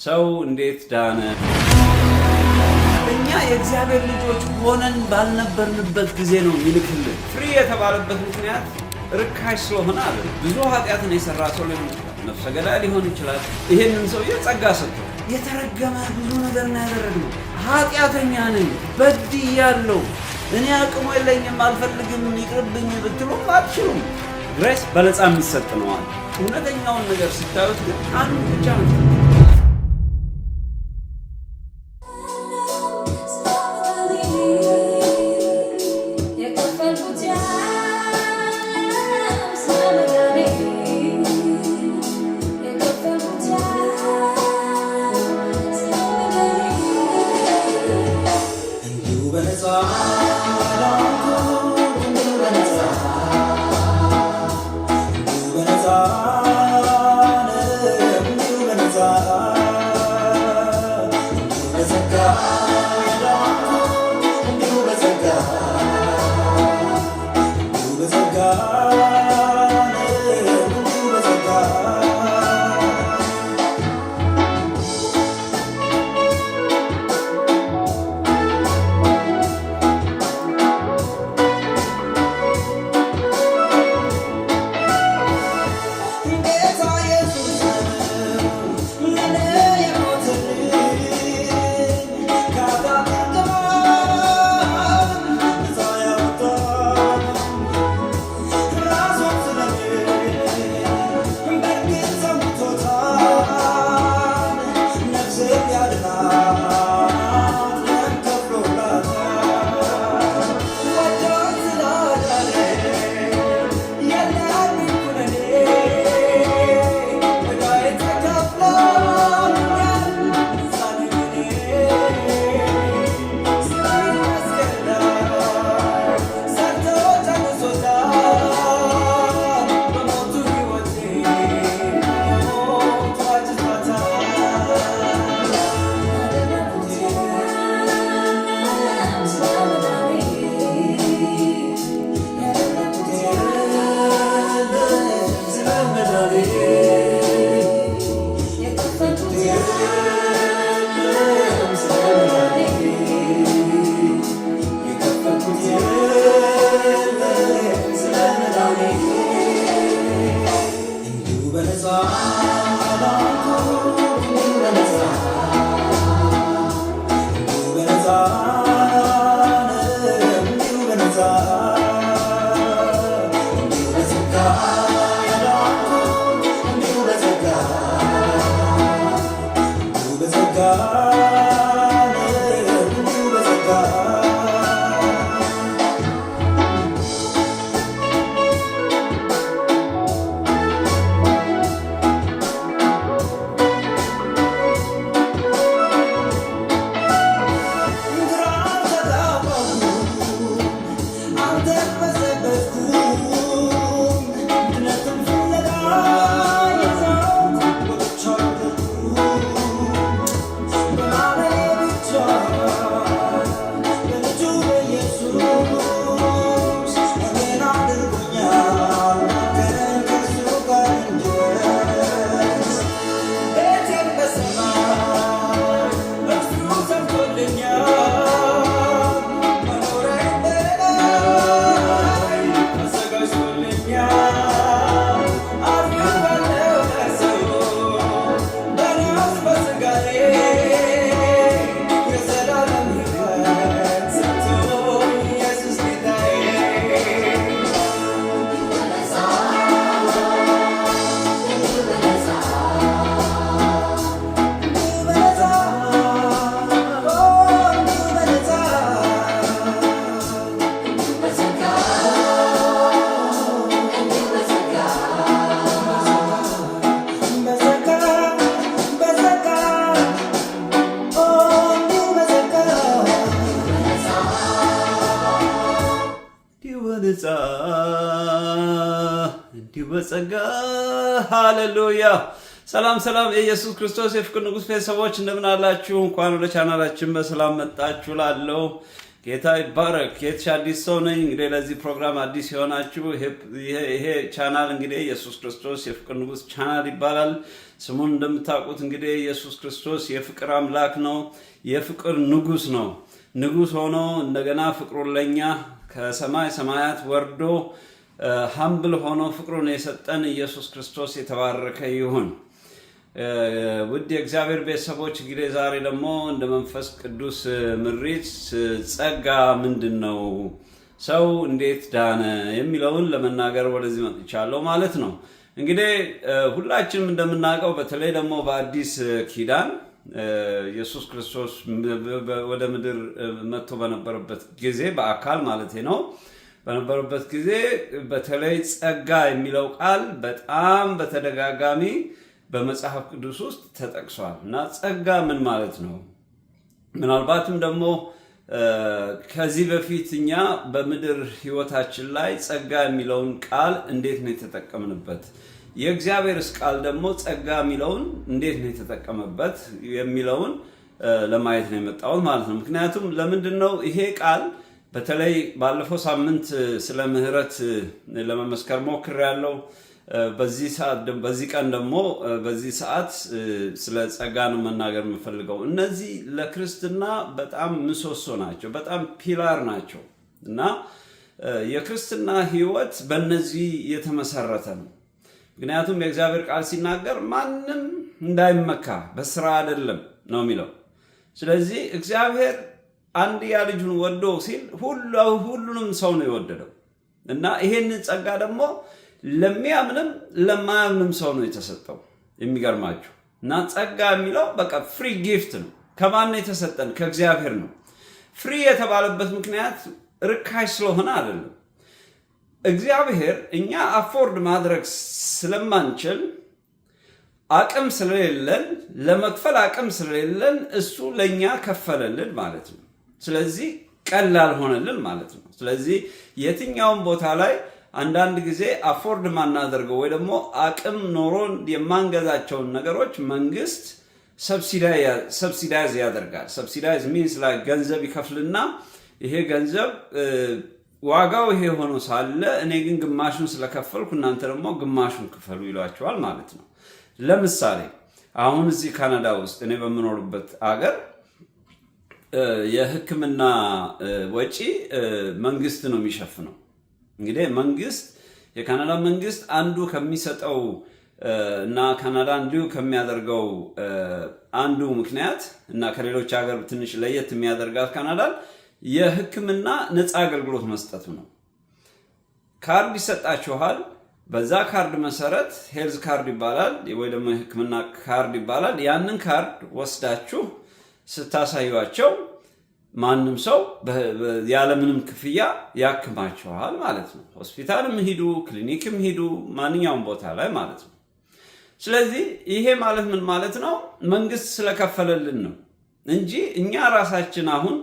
ሰው እንዴት ዳነ? እኛ የእግዚአብሔር ልጆች ሆነን ባልነበርንበት ጊዜ ነው ይልክልን። ፍሪ የተባለበት ምክንያት ርካሽ ስለሆነ አለ። ብዙ ኃጢአትን የሰራ ሰው ሊሆን ይችላል፣ ነፍሰ ገዳይ ሊሆን ይችላል። ይሄንን ሰው የጸጋ ሰጥቶ የተረገመ ብዙ ነገር ነው ያደረግነው። ኃጢአተኛ ነኝ፣ በድያለሁ፣ እኔ አቅሙ የለኝም፣ አልፈልግም፣ ይቅርብኝ ብትሉም አትችሉም። ግሬስ በነፃ የሚሰጥ ነው አለ። እውነተኛውን ነገር ስታዩት ግን አንዱ ብቻ ነው። በጸጋ ሃሌሉያ። ሰላም ሰላም፣ የኢየሱስ ክርስቶስ የፍቅር ንጉስ ቤተሰቦች እንደምን አላችሁ? እንኳን ወደ ቻናላችን በሰላም መጣችሁ። ላለው ጌታ ይባረክ። የትሽ አዲስ ሰው ነኝ። እንግዲህ ለዚህ ፕሮግራም አዲስ የሆናችሁ ይሄ ቻናል እንግዲህ ኢየሱስ ክርስቶስ የፍቅር ንጉስ ቻናል ይባላል። ስሙን እንደምታውቁት እንግዲህ ኢየሱስ ክርስቶስ የፍቅር አምላክ ነው፣ የፍቅር ንጉስ ነው። ንጉስ ሆኖ እንደገና ፍቅሩን ለኛ ከሰማይ ሰማያት ወርዶ ሀምብል ሆኖ ፍቅሩን የሰጠን ኢየሱስ ክርስቶስ የተባረከ ይሁን። ውድ የእግዚአብሔር ቤተሰቦች እንግዲህ ዛሬ ደግሞ እንደ መንፈስ ቅዱስ ምሪት ጸጋ ምንድነው፣ ሰው እንዴት ዳነ የሚለውን ለመናገር ወደዚህ መጥቻለሁ ማለት ነው። እንግዲህ ሁላችንም እንደምናውቀው በተለይ ደግሞ በአዲስ ኪዳን ኢየሱስ ክርስቶስ ወደ ምድር መጥቶ በነበረበት ጊዜ በአካል ማለት ነው በነበረበት ጊዜ በተለይ ጸጋ የሚለው ቃል በጣም በተደጋጋሚ በመጽሐፍ ቅዱስ ውስጥ ተጠቅሷል። እና ጸጋ ምን ማለት ነው? ምናልባትም ደግሞ ከዚህ በፊት እኛ በምድር ህይወታችን ላይ ጸጋ የሚለውን ቃል እንዴት ነው የተጠቀምንበት፣ የእግዚአብሔርስ ቃል ደግሞ ጸጋ የሚለውን እንዴት ነው የተጠቀመበት የሚለውን ለማየት ነው የመጣሁት ማለት ነው። ምክንያቱም ለምንድነው ይሄ ቃል በተለይ ባለፈው ሳምንት ስለ ምህረት ለመመስከር ሞክሬያለሁ። በዚህ ቀን ደግሞ በዚህ ሰዓት ስለ ጸጋ ነው መናገር የምፈልገው። እነዚህ ለክርስትና በጣም ምሰሶ ናቸው፣ በጣም ፒላር ናቸው እና የክርስትና ህይወት በእነዚህ የተመሰረተ ነው። ምክንያቱም የእግዚአብሔር ቃል ሲናገር ማንም እንዳይመካ በስራ አይደለም ነው የሚለው። ስለዚህ እግዚአብሔር አንድያ ልጁን ወዶ ሲል ሁሉንም ሰው ነው የወደደው እና ይሄንን ጸጋ ደግሞ ለሚያምንም ለማያምንም ሰው ነው የተሰጠው። የሚገርማችሁ እና ጸጋ የሚለው በቃ ፍሪ ጊፍት ነው። ከማን ነው የተሰጠን? ከእግዚአብሔር ነው። ፍሪ የተባለበት ምክንያት ርካሽ ስለሆነ አይደለም። እግዚአብሔር እኛ አፎርድ ማድረግ ስለማንችል አቅም ስለሌለን ለመክፈል አቅም ስለሌለን እሱ ለኛ ከፈለልን ማለት ነው። ስለዚህ ቀላል ሆነልን ማለት ነው። ስለዚህ የትኛውም ቦታ ላይ አንዳንድ ጊዜ አፎርድ ማናደርገው ወይ ደግሞ አቅም ኖሮን የማንገዛቸውን ነገሮች መንግስት ሰብሲዳይዝ ያደርጋል። ሰብሲዳይዝ ሚንስ ላይ ገንዘብ ይከፍልና ይሄ ገንዘብ ዋጋው ይሄ ሆኖ ሳለ እኔ ግን ግማሹን ስለከፈልኩ እናንተ ደግሞ ግማሹን ክፈሉ ይሏቸዋል ማለት ነው። ለምሳሌ አሁን እዚህ ካናዳ ውስጥ እኔ በምኖርበት አገር የሕክምና ወጪ መንግስት ነው የሚሸፍነው። እንግዲህ መንግስት የካናዳ መንግስት አንዱ ከሚሰጠው እና ካናዳ እንዲሁ ከሚያደርገው አንዱ ምክንያት እና ከሌሎች ሀገር ትንሽ ለየት የሚያደርጋት ካናዳን የሕክምና ነፃ አገልግሎት መስጠቱ ነው። ካርድ ይሰጣችኋል። በዛ ካርድ መሰረት ሄልዝ ካርድ ይባላል ወይ ደግሞ የሕክምና ካርድ ይባላል። ያንን ካርድ ወስዳችሁ ስታሳዩአቸው ማንም ሰው ያለምንም ክፍያ ያክማቸዋል ማለት ነው። ሆስፒታልም ሂዱ፣ ክሊኒክም ሂዱ፣ ማንኛውም ቦታ ላይ ማለት ነው። ስለዚህ ይሄ ማለት ምን ማለት ነው? መንግስት ስለከፈለልን ነው እንጂ እኛ ራሳችን አሁን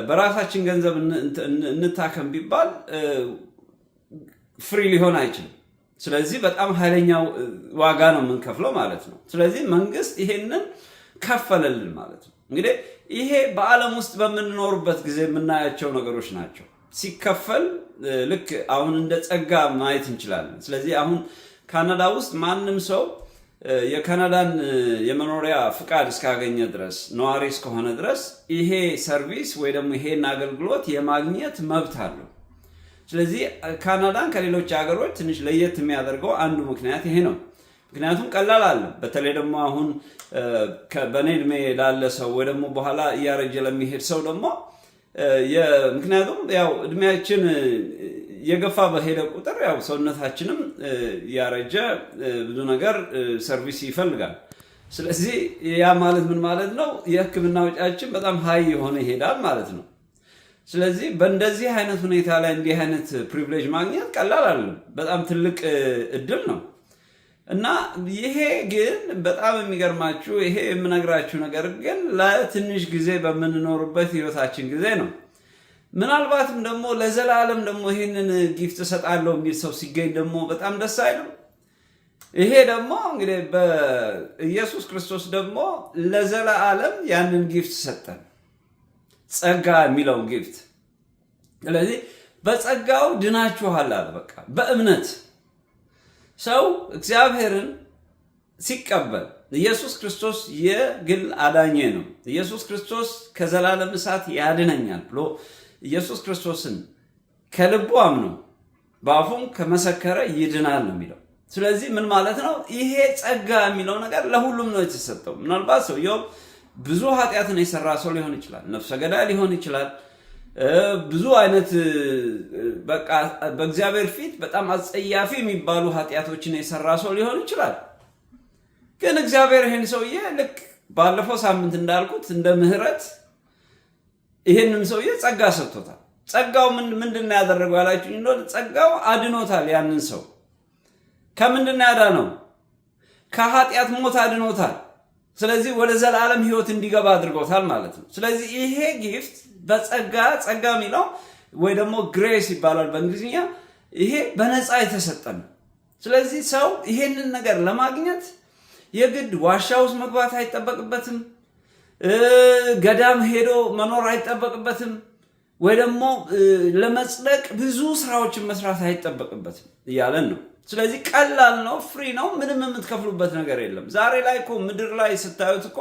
በራሳችን ገንዘብ እንታከም ቢባል ፍሪ ሊሆን አይችልም። ስለዚህ በጣም ኃይለኛው ዋጋ ነው የምንከፍለው ማለት ነው። ስለዚህ መንግስት ይሄንን ከፈለልን ማለት ነው። እንግዲህ ይሄ በዓለም ውስጥ በምንኖርበት ጊዜ የምናያቸው ነገሮች ናቸው። ሲከፈል ልክ አሁን እንደ ጸጋ ማየት እንችላለን። ስለዚህ አሁን ካናዳ ውስጥ ማንም ሰው የካናዳን የመኖሪያ ፍቃድ እስካገኘ ድረስ ነዋሪ እስከሆነ ድረስ ይሄ ሰርቪስ ወይ ደግሞ ይሄን አገልግሎት የማግኘት መብት አለው። ስለዚህ ካናዳን ከሌሎች ሀገሮች ትንሽ ለየት የሚያደርገው አንዱ ምክንያት ይሄ ነው። ምክንያቱም ቀላል አለ። በተለይ ደግሞ አሁን በኔ እድሜ ላለ ሰው ወይ ደግሞ በኋላ እያረጀ ለሚሄድ ሰው ደግሞ ምክንያቱም ያው እድሜያችን የገፋ በሄደ ቁጥር ያው ሰውነታችንም ያረጀ ብዙ ነገር ሰርቪስ ይፈልጋል። ስለዚህ ያ ማለት ምን ማለት ነው? የሕክምና ወጪያችን በጣም ሃይ የሆነ ይሄዳል ማለት ነው። ስለዚህ በእንደዚህ አይነት ሁኔታ ላይ እንዲህ አይነት ፕሪቪሌጅ ማግኘት ቀላል አይደለም፣ በጣም ትልቅ እድል ነው። እና ይሄ ግን በጣም የሚገርማችሁ ይሄ የምነግራችሁ ነገር ግን ለትንሽ ጊዜ በምንኖርበት ህይወታችን ጊዜ ነው። ምናልባትም ደግሞ ለዘላለም ደግሞ ይሄንን ጊፍት እሰጣለሁ የሚል ሰው ሲገኝ ደግሞ በጣም ደስ አይልም? ይሄ ደግሞ እንግዲህ በኢየሱስ ክርስቶስ ደግሞ ለዘላለም ያንን ጊፍት ሰጠን። ጸጋ የሚለው ጊፍት። ስለዚህ በጸጋው ድናችኋል አለ። በቃ በእምነት ሰው እግዚአብሔርን ሲቀበል ኢየሱስ ክርስቶስ የግል አዳኜ ነው፣ ኢየሱስ ክርስቶስ ከዘላለም እሳት ያድነኛል ብሎ ኢየሱስ ክርስቶስን ከልቡ አምኖ በአፉም ከመሰከረ ይድናል ነው የሚለው። ስለዚህ ምን ማለት ነው? ይሄ ጸጋ የሚለው ነገር ለሁሉም ነው የተሰጠው። ምናልባት ሰውየው ብዙ ኃጢአትን የሰራ ሰው ሊሆን ይችላል፣ ነፍሰ ገዳይ ሊሆን ይችላል፣ ብዙ አይነት በቃ በእግዚአብሔር ፊት በጣም አጸያፊ የሚባሉ ኃጢአቶችን የሰራ ሰው ሊሆን ይችላል። ግን እግዚአብሔር ይሄን ሰውዬ ልክ ባለፈው ሳምንት እንዳልኩት እንደ ምህረት ይሄንን ሰውዬ ጸጋ ሰጥቶታል። ጸጋው ምንድነው ያደረገው ያላችሁኝ እንደሆነ ጸጋው አድኖታል። ያንን ሰው ከምንድነው ያዳነው? ከኃጢአት ሞት አድኖታል። ስለዚህ ወደ ዘላለም ህይወት እንዲገባ አድርጎታል ማለት ነው። ስለዚህ ይሄ ጊፍት ጸጋ የሚለው ወይ ደግሞ ግሬስ ይባላል በእንግሊዝኛ፣ ይሄ በነፃ የተሰጠ ነው። ስለዚህ ሰው ይሄንን ነገር ለማግኘት የግድ ዋሻ ውስጥ መግባት አይጠበቅበትም፣ ገዳም ሄዶ መኖር አይጠበቅበትም፣ ወይ ደግሞ ለመጽደቅ ብዙ ስራዎችን መስራት አይጠበቅበትም እያለን ነው። ስለዚህ ቀላል ነው፣ ፍሪ ነው፣ ምንም የምትከፍሉበት ነገር የለም። ዛሬ ላይ እኮ ምድር ላይ ስታዩት እኮ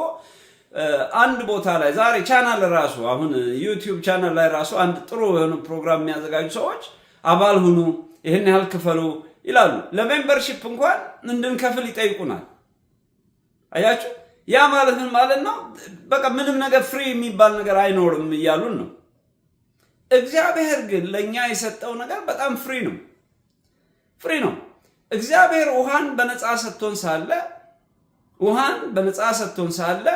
አንድ ቦታ ላይ ዛሬ ቻናል ራሱ አሁን ዩቲዩብ ቻናል ላይ ራሱ አንድ ጥሩ የሆነ ፕሮግራም የሚያዘጋጁ ሰዎች አባል ሁኑ፣ ይህን ያህል ክፈሉ ይላሉ። ለሜምበርሺፕ እንኳን እንድንከፍል ይጠይቁናል። አያችሁ፣ ያ ማለት ምን ማለት ነው? በቃ ምንም ነገር ፍሪ የሚባል ነገር አይኖርም እያሉን ነው። እግዚአብሔር ግን ለእኛ የሰጠው ነገር በጣም ፍሪ ነው። እግዚአብሔር ውሃን በነፃ ሰጥቶን ሳለ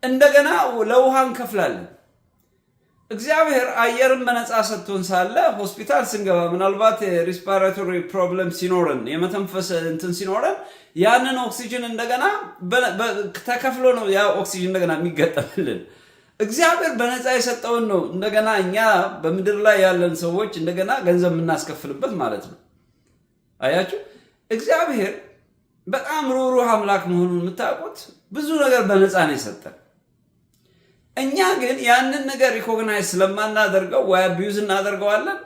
እንደገና ለውሃ እንከፍላለን። እግዚአብሔር አየርን በነፃ ሰጥቶን ሳለ ሆስፒታል ስንገባ ምናልባት ሪስፓራቶሪ ፕሮብለም ሲኖረን የመተንፈስ እንትን ሲኖረን ያንን ኦክሲጅን እንደገና ተከፍሎ ነው ያ ኦክሲጅን እንደገና የሚገጠምልን። እግዚአብሔር በነፃ የሰጠውን ነው እንደገና እኛ በምድር ላይ ያለን ሰዎች እንደገና ገንዘብ የምናስከፍልበት ማለት ነው። አያችሁ፣ እግዚአብሔር በጣም ሩህሩህ አምላክ መሆኑን የምታውቁት ብዙ ነገር በነፃ ነው የሰጠን። እኛ ግን ያንን ነገር ሪኮግናይዝ ስለማናደርገው ወይ አቢዩዝ እናደርገዋለን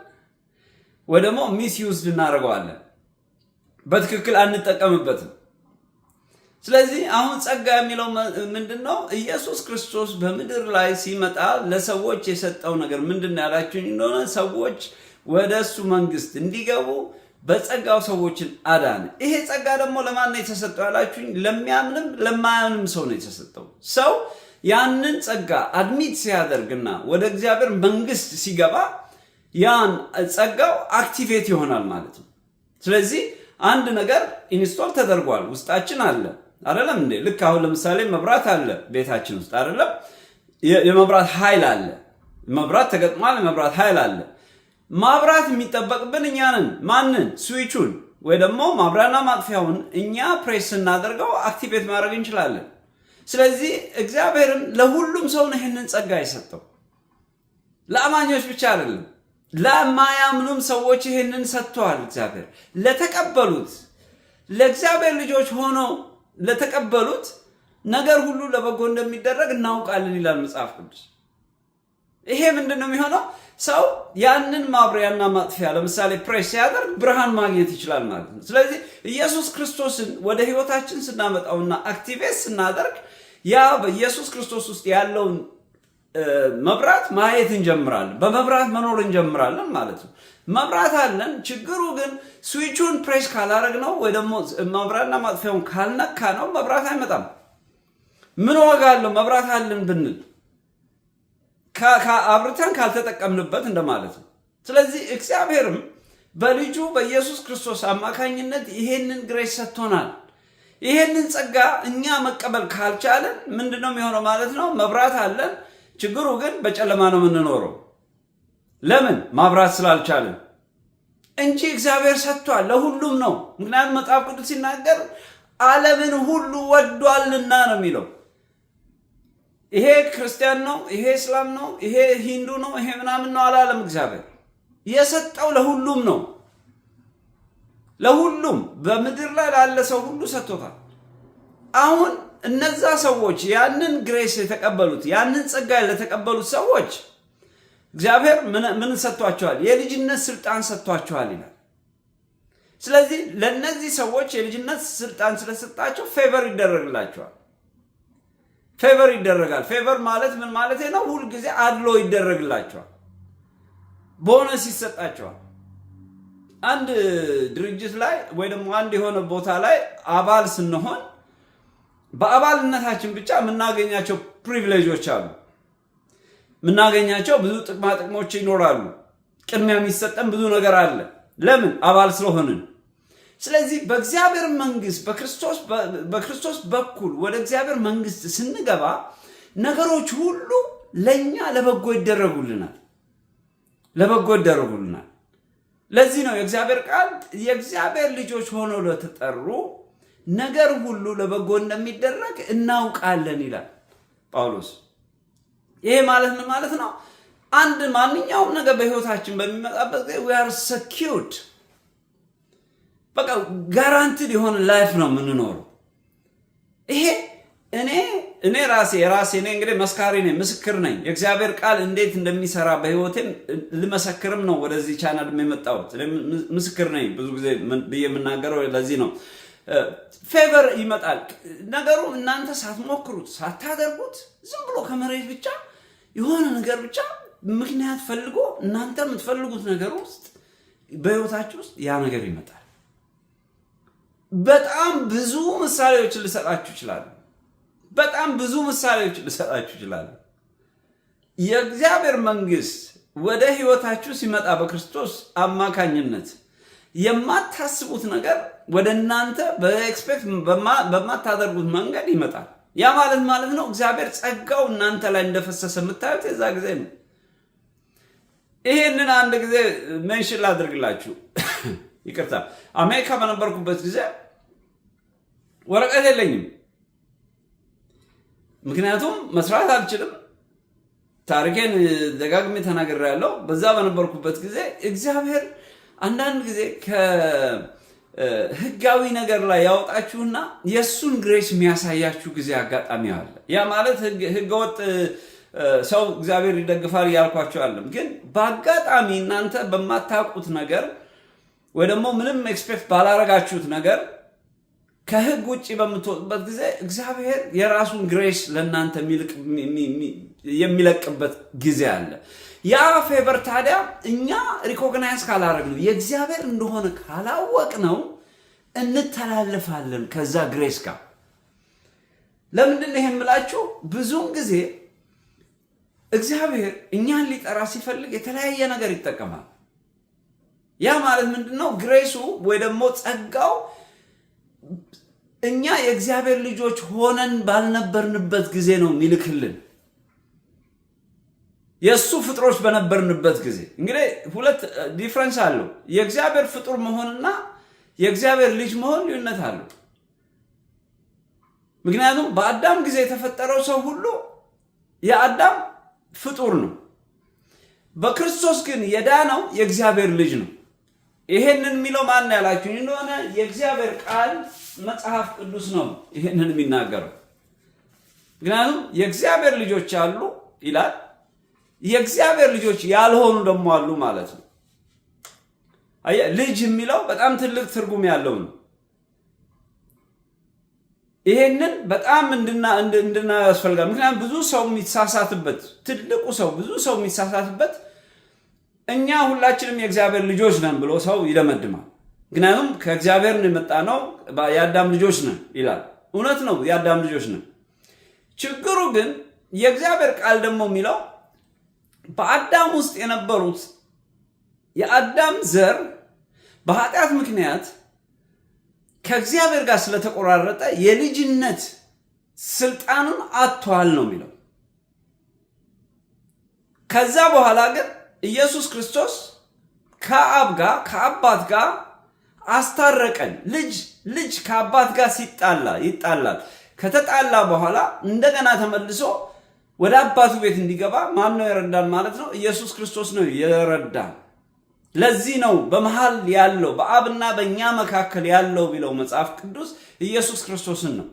ወይ ደግሞ ሚስዩዝድ እናደርገዋለን፣ በትክክል አንጠቀምበትም። ስለዚህ አሁን ጸጋ የሚለው ምንድነው? ኢየሱስ ክርስቶስ በምድር ላይ ሲመጣ ለሰዎች የሰጠው ነገር ምንድነው ያላችሁኝ እንደሆነ ሰዎች ወደ እሱ መንግስት እንዲገቡ በጸጋው ሰዎችን አዳነ። ይሄ ጸጋ ደግሞ ለማን ነው የተሰጠው ያላችሁኝ? ለሚያምንም ለማያምንም ሰው ነው የተሰጠው። ሰው ያንን ጸጋ አድሚት ሲያደርግና ወደ እግዚአብሔር መንግስት ሲገባ ያን ጸጋው አክቲቬት ይሆናል ማለት ነው። ስለዚህ አንድ ነገር ኢንስቶል ተደርጓል፣ ውስጣችን አለ አይደለም እንዴ? ልክ አሁን ለምሳሌ መብራት አለ ቤታችን ውስጥ አይደለም? የመብራት ኃይል አለ፣ መብራት ተገጥሟል፣ የመብራት ኃይል አለ። ማብራት የሚጠበቅብን እኛ ነን። ማንን? ስዊቹን ወይ ደግሞ ማብሪያና ማጥፊያውን እኛ ፕሬስ ስናደርገው አክቲቬት ማድረግ እንችላለን። ስለዚህ እግዚአብሔርም ለሁሉም ሰው ነው ይህንን ጸጋ የሰጠው፣ ለአማኞች ብቻ አይደለም፣ ለማያምኑም ሰዎች ይህንን ሰጥተዋል። እግዚአብሔር ለተቀበሉት ለእግዚአብሔር ልጆች ሆነው ለተቀበሉት ነገር ሁሉ ለበጎ እንደሚደረግ እናውቃለን ይላል መጽሐፍ ቅዱስ። ይሄ ምንድነው የሚሆነው? ሰው ያንን ማብሪያና ማጥፊያ ለምሳሌ ፕሬስ ሲያደርግ ብርሃን ማግኘት ይችላል ማለት ነው። ስለዚህ ኢየሱስ ክርስቶስን ወደ ህይወታችን ስናመጣውና አክቲቬት ስናደርግ ያ በኢየሱስ ክርስቶስ ውስጥ ያለውን መብራት ማየት እንጀምራለን፣ በመብራት መኖር እንጀምራለን ማለት ነው። መብራት አለን። ችግሩ ግን ስዊቹን ፕሬስ ካላረግ ነው ወይ ደግሞ መብራትና ማጥፊያውን ካልነካ ነው መብራት አይመጣም። ምን ዋጋ አለው መብራት አለን ብንል አብርተን ካልተጠቀምንበት እንደማለት ነው። ስለዚህ እግዚአብሔርም በልጁ በኢየሱስ ክርስቶስ አማካኝነት ይሄንን ግሬስ ሰጥቶናል። ይሄንን ጸጋ እኛ መቀበል ካልቻለን ምንድነው የሚሆነው ማለት ነው? መብራት አለን፣ ችግሩ ግን በጨለማ ነው የምንኖረው። ለምን? ማብራት ስላልቻለን እንጂ እግዚአብሔር ሰጥቷል፣ ለሁሉም ነው። ምክንያቱም መጽሐፍ ቅዱስ ሲናገር ዓለምን ሁሉ ወዷልና ነው የሚለው። ይሄ ክርስቲያን ነው፣ ይሄ እስላም ነው፣ ይሄ ሂንዱ ነው፣ ይሄ ምናምን ነው አላለም። እግዚአብሔር የሰጠው ለሁሉም ነው። ለሁሉም በምድር ላይ ላለ ሰው ሁሉ ሰጥቶታል። አሁን እነዛ ሰዎች ያንን ግሬስ የተቀበሉት ያንን ጸጋ ለተቀበሉት ሰዎች እግዚአብሔር ምን ሰጥቷቸዋል? የልጅነት ስልጣን ሰጥቷቸዋል ይላል። ስለዚህ ለነዚህ ሰዎች የልጅነት ስልጣን ስለሰጣቸው ፌቨር ይደረግላቸዋል። ፌቨር ይደረጋል። ፌቨር ማለት ምን ማለት ነው? ሁሉ ጊዜ አድሎ ይደረግላቸዋል። ቦነስ ይሰጣቸዋል። አንድ ድርጅት ላይ ወይ ደግሞ አንድ የሆነ ቦታ ላይ አባል ስንሆን በአባልነታችን ብቻ የምናገኛቸው ፕሪቪሌጆች አሉ። የምናገኛቸው ብዙ ጥቅማ ጥቅሞች ይኖራሉ። ቅድሚያ የሚሰጠን ብዙ ነገር አለ። ለምን? አባል ስለሆንን። ስለዚህ በእግዚአብሔር መንግስት በክርስቶስ በኩል ወደ እግዚአብሔር መንግስት ስንገባ ነገሮች ሁሉ ለኛ ለበጎ ይደረጉልናል። ለዚህ ነው የእግዚአብሔር ቃል የእግዚአብሔር ልጆች ሆነው ለተጠሩ ነገር ሁሉ ለበጎ እንደሚደረግ እናውቃለን ይላል ጳውሎስ። ይሄ ማለት ምን ማለት ነው? አንድ ማንኛውም ነገር በህይወታችን በሚመጣበት ጊዜ we are secured፣ በቃ ጋራንቲድ የሆነ ላይፍ ነው የምንኖረው። ይሄ እኔ ራሴ እንግዲህ መስካሪ ነኝ፣ ምስክር ነኝ። የእግዚአብሔር ቃል እንዴት እንደሚሰራ በህይወቴም ልመሰክርም ነው ወደዚህ ቻናል የመጣሁት። ምስክር ነኝ ብዙ ጊዜ ብዬ የምናገረው ለዚህ ነው። ፌቨር ይመጣል። ነገሩ እናንተ ሳትሞክሩት ሳታደርጉት ዝም ብሎ ከመሬት ብቻ የሆነ ነገር ብቻ ምክንያት ፈልጎ እናንተ የምትፈልጉት ነገር ውስጥ በህይወታችሁ ውስጥ ያ ነገር ይመጣል። በጣም ብዙ ምሳሌዎች ልሰጣችሁ ይችላል። የእግዚአብሔር መንግስት ወደ ህይወታችሁ ሲመጣ በክርስቶስ አማካኝነት የማታስቡት ነገር ወደ እናንተ በኤክስፔክት በማታደርጉት መንገድ ይመጣል። ያ ማለት ነው እግዚአብሔር ጸጋው እናንተ ላይ እንደፈሰሰ የምታዩት የዛ ጊዜ ነው። ይሄንን አንድ ጊዜ ሜንሽን ላድርግላችሁ። ይቅርታ፣ አሜሪካ በነበርኩበት ጊዜ ወረቀት የለኝም፣ ምክንያቱም መስራት አልችልም። ታሪኬን ደጋግሜ ተናግሬያለሁ። በዛ በነበርኩበት ጊዜ እግዚአብሔር አንዳንድ ጊዜ ከህጋዊ ነገር ላይ ያወጣችሁና የእሱን ግሬስ የሚያሳያችሁ ጊዜ አጋጣሚ አለ። ያ ማለት ህገወጥ ሰው እግዚአብሔር ይደግፋል እያልኳቸው አለም። ግን በአጋጣሚ እናንተ በማታውቁት ነገር ወይ ደግሞ ምንም ኤክስፔክት ባላረጋችሁት ነገር ከህግ ውጭ በምትወጡበት ጊዜ እግዚአብሔር የራሱን ግሬስ ለእናንተ የሚለቅበት ጊዜ አለ። ያ ፌቨር ታዲያ እኛ ሪኮግናይዝ ካላረግነው የእግዚአብሔር እንደሆነ ካላወቅነው እንተላለፋለን ከዛ ግሬስ ጋር። ለምንድን ነው ይሄን የምላችሁ? ብዙውን ጊዜ እግዚአብሔር እኛን ሊጠራ ሲፈልግ የተለያየ ነገር ይጠቀማል። ያ ማለት ምንድነው? ግሬሱ ወይ ደግሞ ጸጋው እኛ የእግዚአብሔር ልጆች ሆነን ባልነበርንበት ጊዜ ነው የሚልክልን። የሱ ፍጥሮች በነበርንበት ጊዜ እንግዲህ ሁለት ዲፍረንስ አለው። የእግዚአብሔር ፍጡር መሆንና የእግዚአብሔር ልጅ መሆን ልዩነት አለው። ምክንያቱም በአዳም ጊዜ የተፈጠረው ሰው ሁሉ የአዳም ፍጡር ነው። በክርስቶስ ግን የዳነው የእግዚአብሔር ልጅ ነው። ይሄንን የሚለው ማን ያላችሁ እንደሆነ የእግዚአብሔር ቃል መጽሐፍ ቅዱስ ነው ይሄንን የሚናገረው። ምክንያቱም የእግዚአብሔር ልጆች አሉ ይላል፣ የእግዚአብሔር ልጆች ያልሆኑ ደግሞ አሉ ማለት ነው። ልጅ የሚለው በጣም ትልቅ ትርጉም ያለው ነው። ይሄንን በጣም እንድናየው ያስፈልጋል። ምክንያቱም ብዙ ሰው የሚሳሳትበት ትልቁ ሰው ብዙ ሰው የሚሳሳትበት እኛ ሁላችንም የእግዚአብሔር ልጆች ነን ብሎ ሰው ይደመድማል። ምክንያቱም ከእግዚአብሔር የመጣ ነው፣ የአዳም ልጆች ነን ይላል። እውነት ነው፣ የአዳም ልጆች ነን። ችግሩ ግን የእግዚአብሔር ቃል ደግሞ የሚለው በአዳም ውስጥ የነበሩት የአዳም ዘር በኃጢአት ምክንያት ከእግዚአብሔር ጋር ስለተቆራረጠ የልጅነት ስልጣኑን አጥቷል ነው የሚለው። ከዛ በኋላ ግን ኢየሱስ ክርስቶስ ከአብ ጋር ከአባት ጋር አስታረቀን። ልጅ ከአባት ጋር ይጣላል። ከተጣላ በኋላ እንደገና ተመልሶ ወደ አባቱ ቤት እንዲገባ ማን ነው የረዳን ማለት ነው? ኢየሱስ ክርስቶስ ነው የረዳን። ለዚህ ነው በመሃል ያለው በአብና በእኛ መካከል ያለው ቢለው መጽሐፍ ቅዱስ ኢየሱስ ክርስቶስን ነው።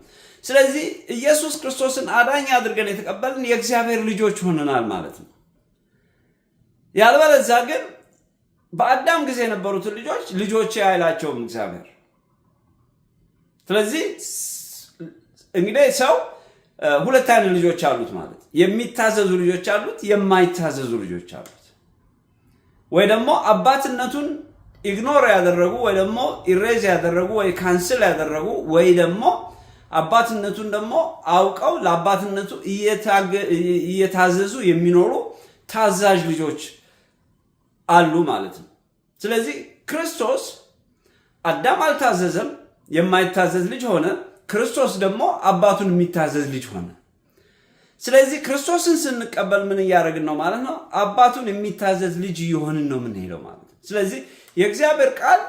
ስለዚህ ኢየሱስ ክርስቶስን አዳኝ አድርገን የተቀበልን የእግዚአብሔር ልጆች ሆነናል ማለት ነው። ያልበለዚያ ግን በአዳም ጊዜ የነበሩትን ልጆች አይላቸውም እግዚአብሔር። ስለዚህ እንግዲህ ሰው ሁለት አይነት ልጆች አሉት ማለት፣ የሚታዘዙ ልጆች አሉት፣ የማይታዘዙ ልጆች አሉት። ወይ ደግሞ አባትነቱን ኢግኖር ያደረጉ ወይ ደግሞ ኢሬዝ ያደረጉ ወይ ካንስል ያደረጉ ወይ ደግሞ አባትነቱን ደግሞ አውቀው ለአባትነቱ እየታዘዙ የሚኖሩ ታዛዥ ልጆች አሉ ማለት ነው። ስለዚህ ክርስቶስ አዳም አልታዘዘም፣ የማይታዘዝ ልጅ ሆነ። ክርስቶስ ደግሞ አባቱን የሚታዘዝ ልጅ ሆነ። ስለዚህ ክርስቶስን ስንቀበል ምን እያደረግን ነው ማለት ነው? አባቱን የሚታዘዝ ልጅ እየሆንን ነው የምንሄደው ማለት ነው። ስለዚህ የእግዚአብሔር ቃል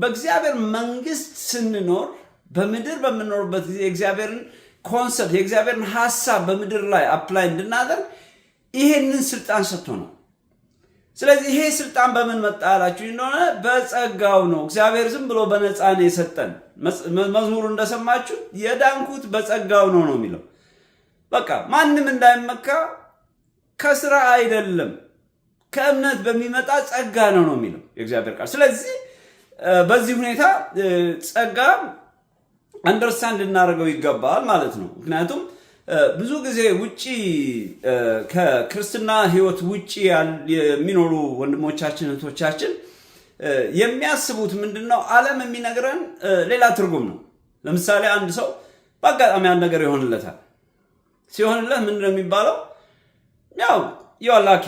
በእግዚአብሔር መንግስት ስንኖር በምድር በምንኖርበት ጊዜ የእግዚአብሔርን ኮንሰፕት የእግዚአብሔርን ሐሳብ በምድር ላይ አፕላይ እንድናደርግ ይሄንን ስልጣን ሰጥቶናል። ስለዚህ ይሄ ስልጣን በምን መጣ ያላችሁ እንደሆነ በጸጋው ነው። እግዚአብሔር ዝም ብሎ በነፃ ነው የሰጠን። መዝሙሩ እንደሰማችሁ የዳንኩት በጸጋው ነው የሚለው። በቃ ማንም እንዳይመካ ከስራ አይደለም ከእምነት በሚመጣ ጸጋ ነው የሚለው የእግዚአብሔር ቃል። ስለዚህ በዚህ ሁኔታ ጸጋ አንደርስታንድ ልናደርገው ይገባል ማለት ነው። ምክንያቱም ብዙ ጊዜ ውጪ ከክርስትና ህይወት ውጪ የሚኖሩ ወንድሞቻችን እህቶቻችን የሚያስቡት ምንድነው? ዓለም የሚነግረን ሌላ ትርጉም ነው። ለምሳሌ አንድ ሰው በአጋጣሚ አንድ ነገር ይሆንለታል። ሲሆንለት ምንድነው የሚባለው? ያው ዩአላኪ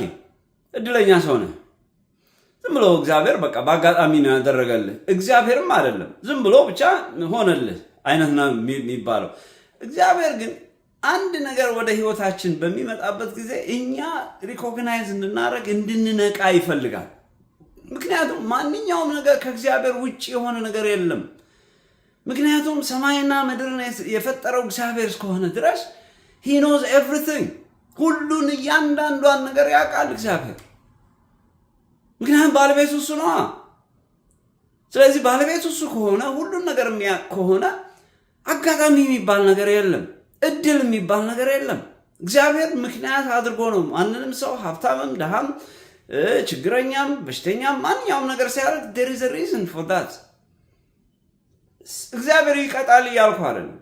እድለኛ ሰው ነህ፣ ዝም ብሎ እግዚአብሔር በቃ በአጋጣሚ ነው ያደረገልህ። እግዚአብሔርም አይደለም ዝም ብሎ ብቻ ሆነልህ አይነት ነው የሚባለው። እግዚአብሔር ግን አንድ ነገር ወደ ህይወታችን በሚመጣበት ጊዜ እኛ ሪኮግናይዝ እንድናደርግ እንድንነቃ ይፈልጋል። ምክንያቱም ማንኛውም ነገር ከእግዚአብሔር ውጭ የሆነ ነገር የለም። ምክንያቱም ሰማይና ምድርን የፈጠረው እግዚአብሔር እስከሆነ ድረስ he knows everything፣ ሁሉን እያንዳንዷን ነገር ያውቃል እግዚአብሔር። ምክንያቱም ባለቤቱ እሱ ነው። ስለዚህ ባለቤቱ እሱ ከሆነ ሁሉን ነገር የሚያውቅ ከሆነ አጋጣሚ የሚባል ነገር የለም፣ እድል የሚባል ነገር የለም። እግዚአብሔር ምክንያት አድርጎ ነው ማንንም ሰው ሀብታምም ደሃም ችግረኛም በሽተኛም ማንኛውም ነገር ሲያደርግ there is a reason for that። እግዚአብሔር ይቀጣል እያልኩ አይደለም።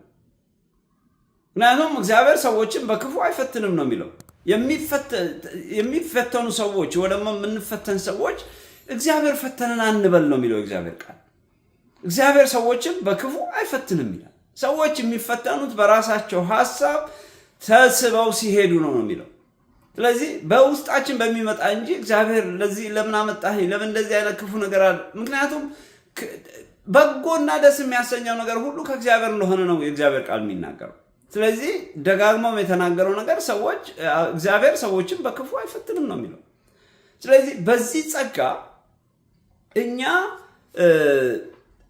ምክንያቱም እግዚአብሔር ሰዎችን በክፉ አይፈትንም ነው የሚለው። የሚፈተኑ ሰዎች ወይ ደግሞ የምንፈተን ሰዎች እግዚአብሔር ፈተነን አንበል ነው የሚለው እግዚአብሔር ቃል። እግዚአብሔር ሰዎችን በክፉ አይፈትንም ይላል። ሰዎች የሚፈተኑት በራሳቸው ሐሳብ ተስበው ሲሄዱ ነው የሚለው። ስለዚህ በውስጣችን በሚመጣ እንጂ እግዚአብሔር ለዚህ ለምን አመጣኸኝ ለምን እንደዚህ አይነት ክፉ ነገር አለ። ምክንያቱም በጎና ደስ የሚያሰኘው ነገር ሁሉ ከእግዚአብሔር እንደሆነ ነው የእግዚአብሔር ቃል የሚናገረው። ስለዚህ ደጋግሞም የተናገረው ነገር እግዚአብሔር ሰዎችን በክፉ አይፈትንም ነው የሚለው። ስለዚህ በዚህ ጸጋ እኛ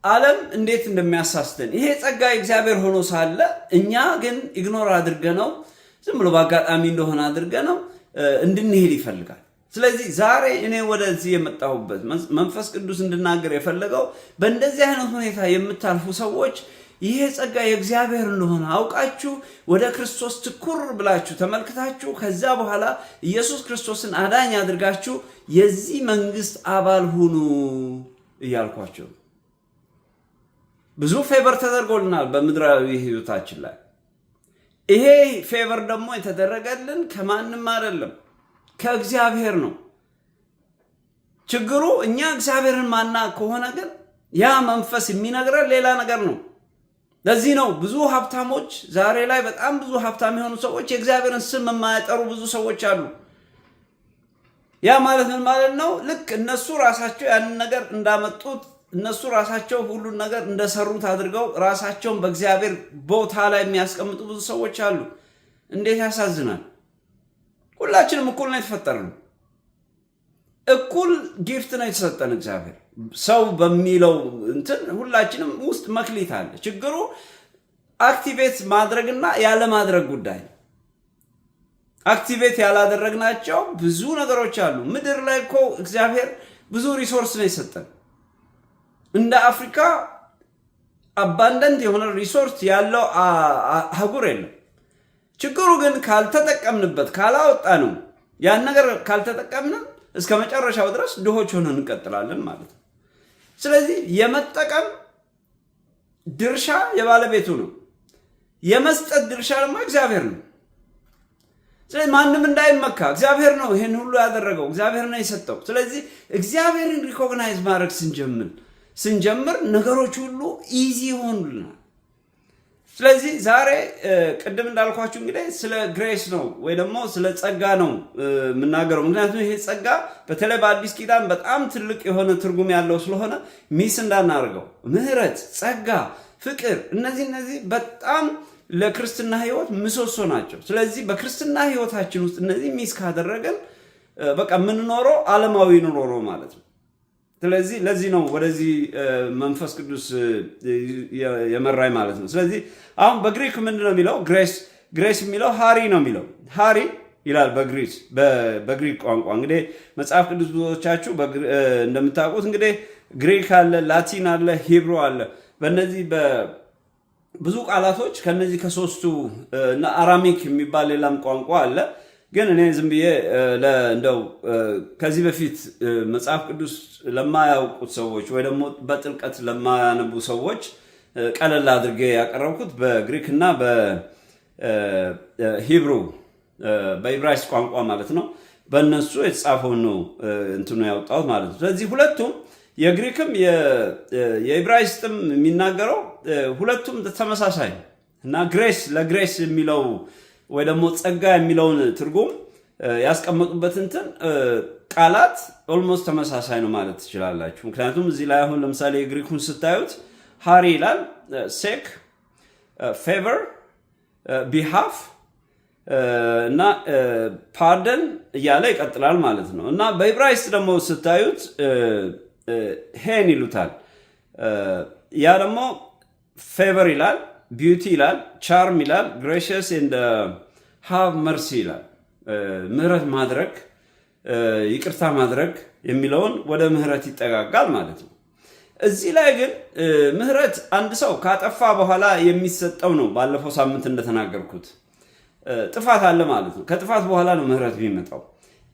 ዓለም እንዴት እንደሚያሳስተን ይሄ ጸጋ እግዚአብሔር ሆኖ ሳለ እኛ ግን ኢግኖር አድርገነው ዝም ብሎ በአጋጣሚ እንደሆነ አድርገነው እንድንሄድ ይፈልጋል። ስለዚህ ዛሬ እኔ ወደዚህ የመጣሁበት መንፈስ ቅዱስ እንድናገር የፈለገው በእንደዚህ አይነት ሁኔታ የምታልፉ ሰዎች ይሄ ጸጋ የእግዚአብሔር እንደሆነ አውቃችሁ ወደ ክርስቶስ ትኩር ብላችሁ ተመልክታችሁ ከዛ በኋላ ኢየሱስ ክርስቶስን አዳኝ አድርጋችሁ የዚህ መንግስት አባል ሁኑ እያልኳችሁ። ብዙ ፌቨር ተደርጎልናል በምድራዊ ህይወታችን ላይ። ይሄ ፌቨር ደግሞ የተደረገልን ከማንም አይደለም ከእግዚአብሔር ነው። ችግሩ እኛ እግዚአብሔርን ማናቅ ከሆነ ግን ያ መንፈስ የሚነግረን ሌላ ነገር ነው። ለዚህ ነው ብዙ ሀብታሞች ዛሬ ላይ በጣም ብዙ ሀብታም የሆኑ ሰዎች የእግዚአብሔርን ስም የማይጠሩ ብዙ ሰዎች አሉ። ያ ማለት ምን ማለት ነው? ልክ እነሱ ራሳቸው ያንን ነገር እንዳመጡት እነሱ ራሳቸው ሁሉን ነገር እንደሰሩት አድርገው ራሳቸውን በእግዚአብሔር ቦታ ላይ የሚያስቀምጡ ብዙ ሰዎች አሉ። እንዴት ያሳዝናል! ሁላችንም እኩል ነው የተፈጠርነው። እኩል ጊፍት ነው የተሰጠን እግዚአብሔር። ሰው በሚለው እንትን ሁላችንም ውስጥ መክሊት አለ። ችግሩ አክቲቬት ማድረግና ያለ ማድረግ ጉዳይ ነው። አክቲቬት ያላደረግናቸው ብዙ ነገሮች አሉ። ምድር ላይ እኮ እግዚአብሔር ብዙ ሪሶርስ ነው የሰጠን። እንደ አፍሪካ አባንደንት የሆነ ሪሶርስ ያለው አህጉር የለም። ችግሩ ግን ካልተጠቀምንበት ካላወጣ ነው ያን ነገር ካልተጠቀምን እስከ መጨረሻው ድረስ ድሆች ሆነን እንቀጥላለን ማለት ነው። ስለዚህ የመጠቀም ድርሻ የባለቤቱ ነው። የመስጠት ድርሻ ደግሞ እግዚአብሔር ነው። ስለዚህ ማንም እንዳይመካ እግዚአብሔር ነው ይሄን ሁሉ ያደረገው፣ እግዚአብሔር ነው የሰጠው። ስለዚህ እግዚአብሔርን ሪኮግናይዝ ማድረግ ስንጀምር ነገሮች ሁሉ ኢዚ ይሆኑልናል። ስለዚህ ዛሬ ቅድም እንዳልኳችሁ እንግዲህ ስለ ግሬስ ነው ወይ ደግሞ ስለ ጸጋ ነው የምናገረው። ምክንያቱም ይሄ ጸጋ በተለይ በአዲስ ኪዳን በጣም ትልቅ የሆነ ትርጉም ያለው ስለሆነ ሚስ እንዳናደርገው። ምህረት፣ ጸጋ፣ ፍቅር እነዚህ በጣም ለክርስትና ህይወት ምሰሶ ናቸው። ስለዚህ በክርስትና ህይወታችን ውስጥ እነዚህ ሚስ ካደረገን በቃ የምንኖረው ዓለማዊ ኑሮ ነው ማለት ነው። ስለዚህ ለዚህ ነው ወደዚህ መንፈስ ቅዱስ የመራኝ ማለት ነው። ስለዚህ አሁን በግሪክ ምንድን ነው የሚለው? ግሬስ የሚለው ሃሪ ነው የሚለው። ሃሪ ይላል በግሪክ ቋንቋ። እንግዲህ መጽሐፍ ቅዱስ ብዙዎቻችሁ እንደምታውቁት እንግዲህ ግሪክ አለ፣ ላቲን አለ፣ ሂብሮ አለ። በእነዚህ ብዙ ቃላቶች ከነዚህ ከሶስቱ እና አራሚክ የሚባል ሌላም ቋንቋ አለ። ግን እኔ ዝም ብዬ እንደው ከዚህ በፊት መጽሐፍ ቅዱስ ለማያውቁት ሰዎች ወይ ደግሞ በጥልቀት ለማያነቡ ሰዎች ቀለል አድርጌ ያቀረብኩት በግሪክ እና በሂብሩ በኢብራይስጥ ቋንቋ ማለት ነው በእነሱ የተጻፈውን ነው እንትኑ ያወጣሁት ማለት ነው። ስለዚህ ሁለቱም የግሪክም የኢብራይስጥም የሚናገረው ሁለቱም ተመሳሳይ እና ለግሬስ የሚለው ወይ ደግሞ ጸጋ የሚለውን ትርጉም ያስቀመጡበት ቃላት ኦልሞስት ተመሳሳይ ነው ማለት ትችላላችሁ። ምክንያቱም እዚህ ላይ አሁን ለምሳሌ የግሪኩን ስታዩት ሃሪ ይላል፣ ሴክ፣ ፌቨር፣ ቢሃፍ እና ፓርደን እያለ ይቀጥላል ማለት ነው። እና በኢብራይስጥ ደግሞ ስታዩት ሄን ይሉታል። ያ ደግሞ ፌቨር ይላል፣ ቢዩቲ ይላል፣ ቻርም ይላል፣ ግሬሽስ ኤንድ ሃቭ መርሲ ይላል። ምህረት ማድረግ፣ ይቅርታ ማድረግ የሚለውን ወደ ምህረት ይጠጋጋል ማለት ነው። እዚህ ላይ ግን ምህረት አንድ ሰው ካጠፋ በኋላ የሚሰጠው ነው። ባለፈው ሳምንት እንደተናገርኩት ጥፋት አለ ማለት ነው። ከጥፋት በኋላ ነው ምህረት የሚመጣው።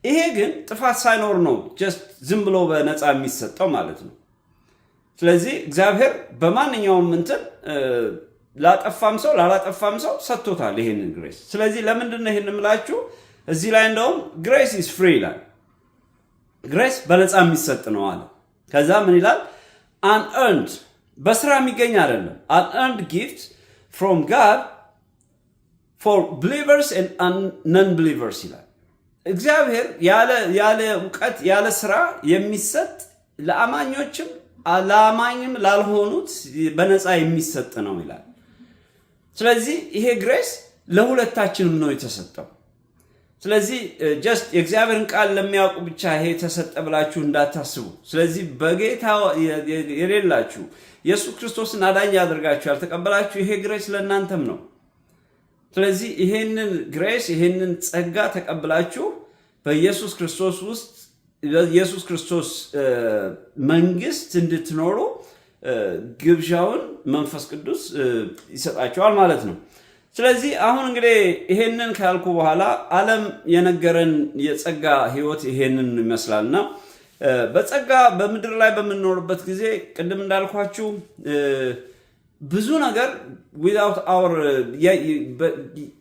ይሄ ግን ጥፋት ሳይኖር ነው ጀስት ዝም ብሎ በነፃ የሚሰጠው ማለት ነው። ስለዚህ እግዚአብሔር በማንኛውም ላጠፋም ሰው ላላጠፋም ሰው ሰጥቶታል ይሄንን ግሬስ። ስለዚህ ለምንድን ነው ይሄን የምላችሁ? እዚህ ላይ እንደውም ግሬስ ኢዝ ፍሪ ይላል። ግሬስ በነፃ የሚሰጥ ነው አለ። ከዛ ምን ይላል? አንኤርንድ በስራ የሚገኝ አይደለም። አንኤርንድ ጊፍት ፍሮም ጋድ ፎር ብሊቨርስ ኤንድ ነን ብሊቨርስ ይላል። እግዚአብሔር ያለ እውቀት ያለ ስራ የሚሰጥ ለአማኞችም ለአማኝም ላልሆኑት በነፃ የሚሰጥ ነው ይላል። ስለዚህ ይሄ ግሬስ ለሁለታችንም ነው የተሰጠው። ስለዚህ ጀስት የእግዚአብሔርን ቃል ለሚያውቁ ብቻ ይሄ ተሰጠ ብላችሁ እንዳታስቡ። ስለዚህ በጌታ የሌላችሁ ኢየሱስ ክርስቶስን አዳኝ አድርጋችሁ ያልተቀበላችሁ ይሄ ግሬስ ለእናንተም ነው። ስለዚህ ይሄንን ግሬስ ይሄንን ጸጋ ተቀብላችሁ በኢየሱስ ክርስቶስ ውስጥ በኢየሱስ ክርስቶስ መንግስት እንድትኖሩ ግብዣውን መንፈስ ቅዱስ ይሰጣቸዋል ማለት ነው። ስለዚህ አሁን እንግዲህ ይሄንን ካልኩ በኋላ ዓለም የነገረን የጸጋ ህይወት ይሄንን ይመስላልና በጸጋ በምድር ላይ በምንኖርበት ጊዜ ቅድም እንዳልኳችሁ ብዙ ነገር without our